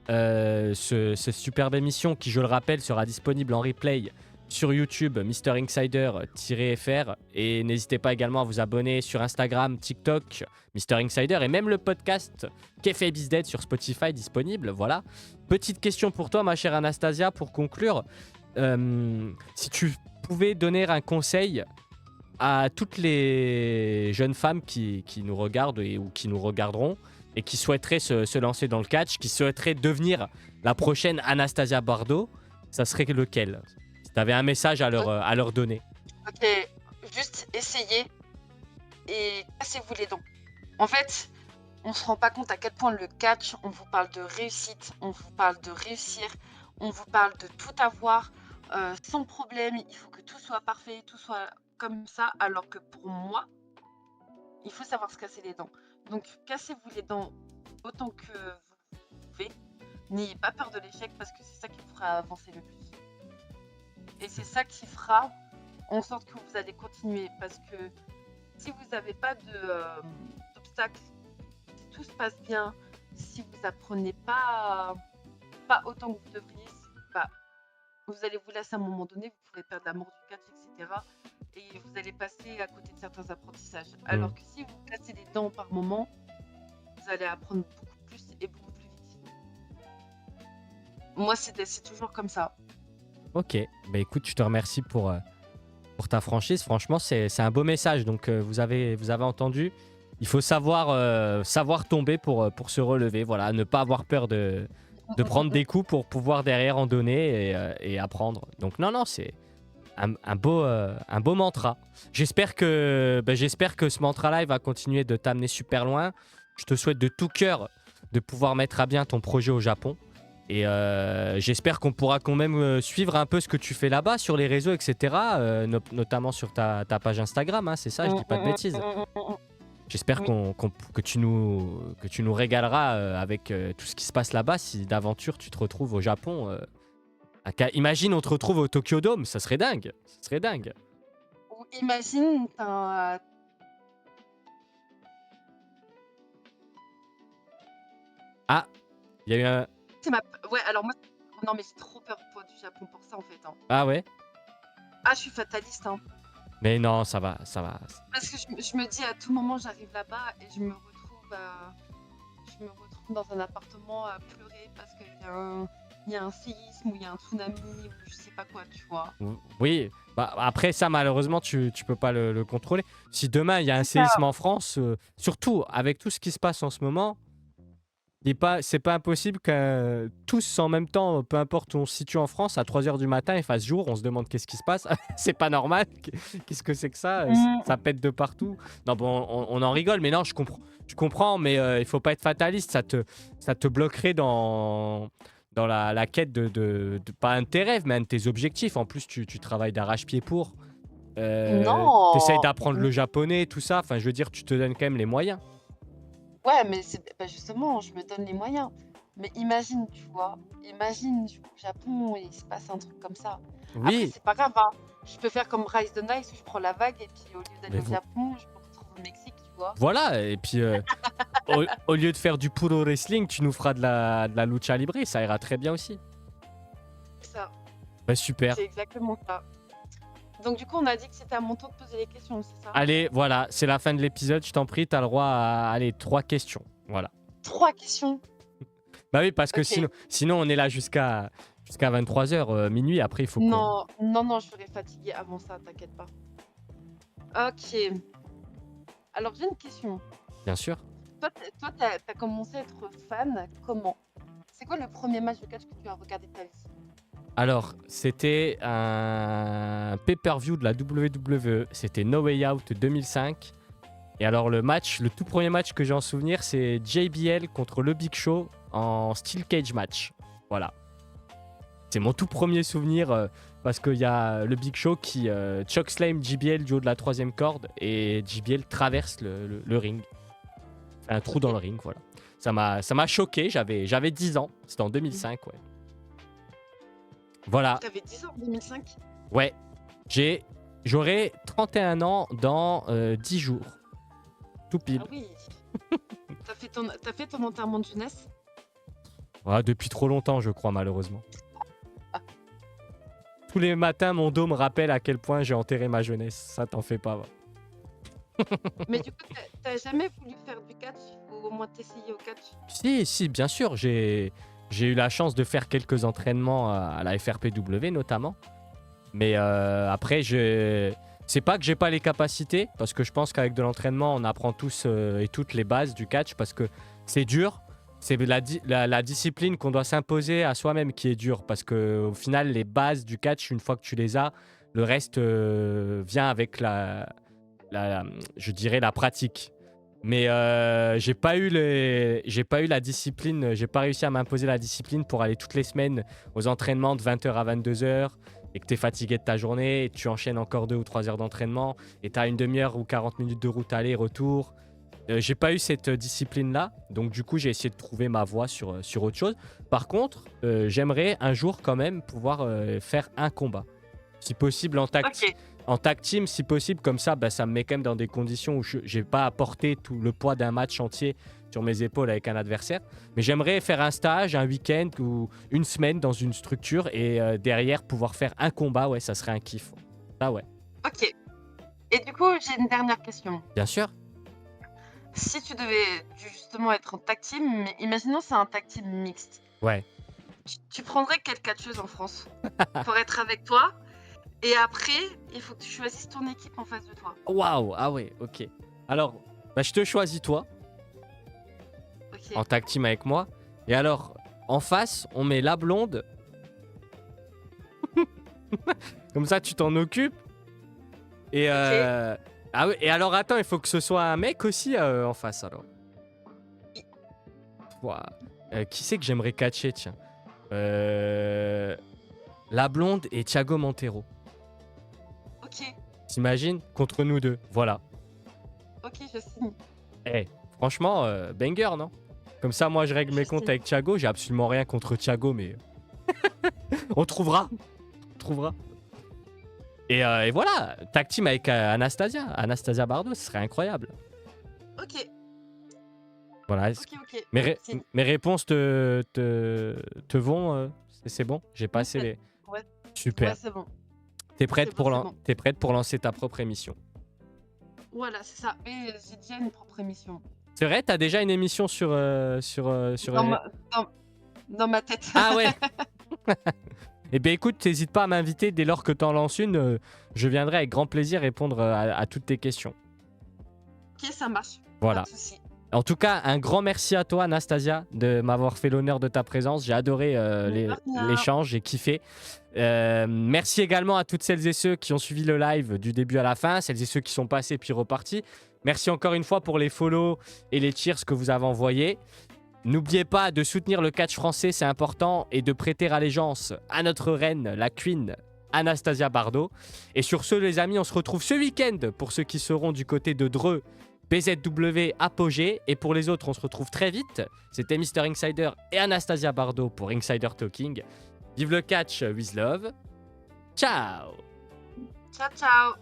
cette superbe émission qui, je le rappelle, sera disponible en replay sur YouTube, Mr Insider-FR, et n'hésitez pas également à vous abonner sur Instagram, TikTok, Mr Insider, et même le podcast Café Biz Dead sur Spotify disponible. Voilà. Petite question pour toi, ma chère Anastasia, pour conclure. Si tu pouvais donner un conseil à toutes les jeunes femmes qui nous regardent ou qui nous regarderont et qui souhaiteraient se lancer dans le catch, qui souhaiteraient devenir la prochaine Anastasia Bardo, ça serait lequel? Si tu avais un message à leur donner. Ok, juste essayez et cassez-vous les dents. En fait, on se rend pas compte à quel point le catch, on vous parle de réussite, on vous parle de réussir, on vous parle de tout avoir sans problème. Il faut que tout soit parfait, tout soit comme ça. Alors que pour moi, il faut savoir se casser les dents. Donc, cassez-vous les dents autant que vous pouvez. N'ayez pas peur de l'échec parce que c'est ça qui vous fera avancer le plus. Et c'est ça qui fera en sorte que vous allez continuer. Parce que si vous n'avez pas d'obstacles, si tout se passe bien, si vous apprenez pas autant que vous devriez, bah, vous allez vous lasser à un moment donné, vous pourrez perdre l'amour du catch, etc. Et vous allez passer à côté de certains apprentissages. Alors que si vous cassez les dents par moment, vous allez apprendre beaucoup plus et beaucoup plus vite. Moi, c'est toujours comme ça. Ok, bah écoute, je te remercie pour ta franchise. Franchement, c'est un beau message. Donc, vous avez entendu. Il faut savoir tomber pour se relever. Voilà, ne pas avoir peur de prendre des coups pour pouvoir derrière en donner et apprendre. Donc, non, c'est un beau mantra. J'espère que ce mantra-là, il va continuer de t'amener super loin. Je te souhaite de tout cœur de pouvoir mettre à bien ton projet au Japon. Et j'espère qu'on pourra quand même suivre un peu ce que tu fais là-bas sur les réseaux, etc. Notamment sur ta page Instagram, hein, c'est ça, je dis pas de bêtises. J'espère que tu nous régaleras avec tout ce qui se passe là-bas si d'aventure tu te retrouves au Japon. Imagine on te retrouve au Tokyo Dome, ça serait dingue. Ça serait dingue. Ou imagine, Ah, il y a eu un... Ouais, alors moi, non mais j'ai trop peur du Japon pour ça en fait. Hein. Ah ouais? Ah, je suis fataliste. Hein. Mais non, ça va. Parce que je me dis à tout moment j'arrive là-bas et je me retrouve dans un appartement à pleurer parce qu'il y a un séisme ou il y a un tsunami ou je sais pas quoi, tu vois. Oui, bah après ça malheureusement tu peux pas le contrôler. Si demain il y a un séisme en France, surtout avec tout ce qui se passe en ce moment, c'est pas impossible que tous en même temps, peu importe où on se situe en France, à 3h du matin il fasse jour, on se demande qu'est-ce qui se passe. C'est pas normal, qu'est-ce que c'est que ça? Ça pète de partout. Non bon, on en rigole, mais non, je comprends, mais il faut pas être fataliste, ça te bloquerait dans la quête de pas un de tes rêves, mais un de tes objectifs. En plus, tu travailles d'arrache-pied pour. Non. T'essayes d'apprendre le japonais, tout ça. Enfin, je veux dire, tu te donnes quand même les moyens. Ouais, mais justement, je me donne les moyens. Mais imagine, tu vois, imagine, je vais au Japon et il se passe un truc comme ça. Après, Oui, c'est pas grave, hein. Je peux faire comme Rise the Nice où je prends la vague et puis au lieu d'aller au Japon, je me retrouve au Mexique, tu vois. voilà. Et puis, au lieu de faire du puro wrestling, tu nous feras de la lucha libre. Ça ira très bien aussi. C'est ça, Bah, super. c'est exactement ça. Donc du coup, on a dit que c'était à mon tour de poser les questions, c'est ça? Allez, voilà, c'est la fin de l'épisode. Je t'en prie, t'as le droit à 3 questions. Voilà. 3 questions? Bah oui, parce que Ok. sinon on est là jusqu'à 23h, minuit. Après, il faut qu'on... Non, je serais fatiguée avant ça, t'inquiète pas. Ok. Alors j'ai une question. Bien sûr. Toi, t'as commencé à être fan comment? C'est quoi le premier match de catch que tu as regardé de ta vie? Alors, c'était un pay-per-view de la WWE. C'était No Way Out 2005. Et alors, le tout premier match que j'ai en souvenir, c'est JBL contre le Big Show en Steel Cage match. Voilà. C'est mon tout premier souvenir parce qu'il y a le Big Show qui chokeslam JBL du haut de la 3e corde et JBL traverse le ring. Un trou dans le ring, voilà. Ça m'a choqué, j'avais 10 ans. C'était en 2005, ouais. Voilà. T'avais 10 ans en 2005? Ouais. J'aurai 31 ans dans 10 jours. Tout pile. Ah oui. T'as fait ton enterrement de jeunesse? Ouais, depuis trop longtemps, je crois, malheureusement. Tous les matins, mon dos me rappelle à quel point j'ai enterré ma jeunesse. Ça, t'en fais pas, va. Mais du coup, t'as jamais voulu faire du catch ou au moins t'essayer au catch? Si, bien sûr. J'ai eu la chance de faire quelques entraînements à la FRPW, notamment. Mais après, C'est pas que j'ai pas les capacités, parce que je pense qu'avec de l'entraînement, on apprend tous et toutes les bases du catch, parce que c'est dur. C'est la discipline qu'on doit s'imposer à soi-même qui est dure, parce que au final, les bases du catch, une fois que tu les as, le reste vient avec je dirais la pratique. Mais j'ai pas eu la discipline, j'ai pas réussi à m'imposer la discipline pour aller toutes les semaines aux entraînements de 20h à 22h et que tu es fatigué de ta journée et tu enchaînes encore 2 ou 3 heures d'entraînement et tu as une demi-heure ou 40 minutes de route aller-retour. J'ai pas eu cette discipline-là, donc du coup j'ai essayé de trouver ma voie sur autre chose. Par contre, j'aimerais un jour quand même pouvoir faire un combat. Si possible en tag team, si possible, comme ça, bah, ça me met quand même dans des conditions où je n'ai pas à porter tout le poids d'un match entier sur mes épaules avec un adversaire. Mais j'aimerais faire un stage, un week-end ou une semaine dans une structure et derrière pouvoir faire un combat, ouais, ça serait un kiff. Ah ouais. Ok. Et du coup, j'ai une dernière question. Bien sûr. Si tu devais justement être en tag team, mais imaginons c'est un tag team mixte. Ouais. Tu prendrais quelle catcheuse en France pour être avec toi? Et après, il faut que tu choisisses ton équipe en face de toi. Waouh, ah ouais, ok. Alors, bah, je te choisis toi en tag team avec moi. Et alors, en face, on met la blonde. Comme ça, tu t'en occupes. Et ah ouais, et alors attends, il faut que ce soit un mec aussi en face alors. Ouah. Qui c'est que j'aimerais catcher, tiens. La blonde et Thiago Montero. Ok. T'imagines? Contre nous deux, voilà. Ok, je signe. Eh, franchement, banger, non? Comme ça, moi, je règle mes comptes avec Thiago. J'ai absolument rien contre Thiago, mais... on trouvera. On trouvera. Et voilà, tag team avec Anastasia Bardot, ce serait incroyable. Ok. Voilà. Ok. Mes réponses te vont c'est bon? J'ai passé les... Ouais. Super. Ouais, c'est bon. T'es prête pour lancer ta propre émission? Voilà, c'est ça. Mais j'ai déjà une propre émission. C'est vrai, t'as déjà une émission sur dans ma tête. Ah ouais. Eh bien écoute, t'hésites pas à m'inviter dès lors que t'en lances une. Je viendrai avec grand plaisir répondre à toutes tes questions. Ok, ça marche. Voilà. Pas de souci. En tout cas, un grand merci à toi, Anastasia, de m'avoir fait l'honneur de ta présence. J'ai adoré l'échange, j'ai kiffé. Merci également à toutes celles et ceux qui ont suivi le live du début à la fin, celles et ceux qui sont passés puis repartis. Merci encore une fois pour les follow et les cheers que vous avez envoyés. N'oubliez pas de soutenir le catch français, c'est important, et de prêter allégeance à notre reine, la queen, Anastasia Bardot. Et sur ce, les amis, on se retrouve ce week-end pour ceux qui seront du côté de Dreux, BZW, Apogée. Et pour les autres, on se retrouve très vite. C'était Mr. Insider et Anastasia Bardot pour Insider Talking. Vive le catch with love. Ciao. Ciao, ciao.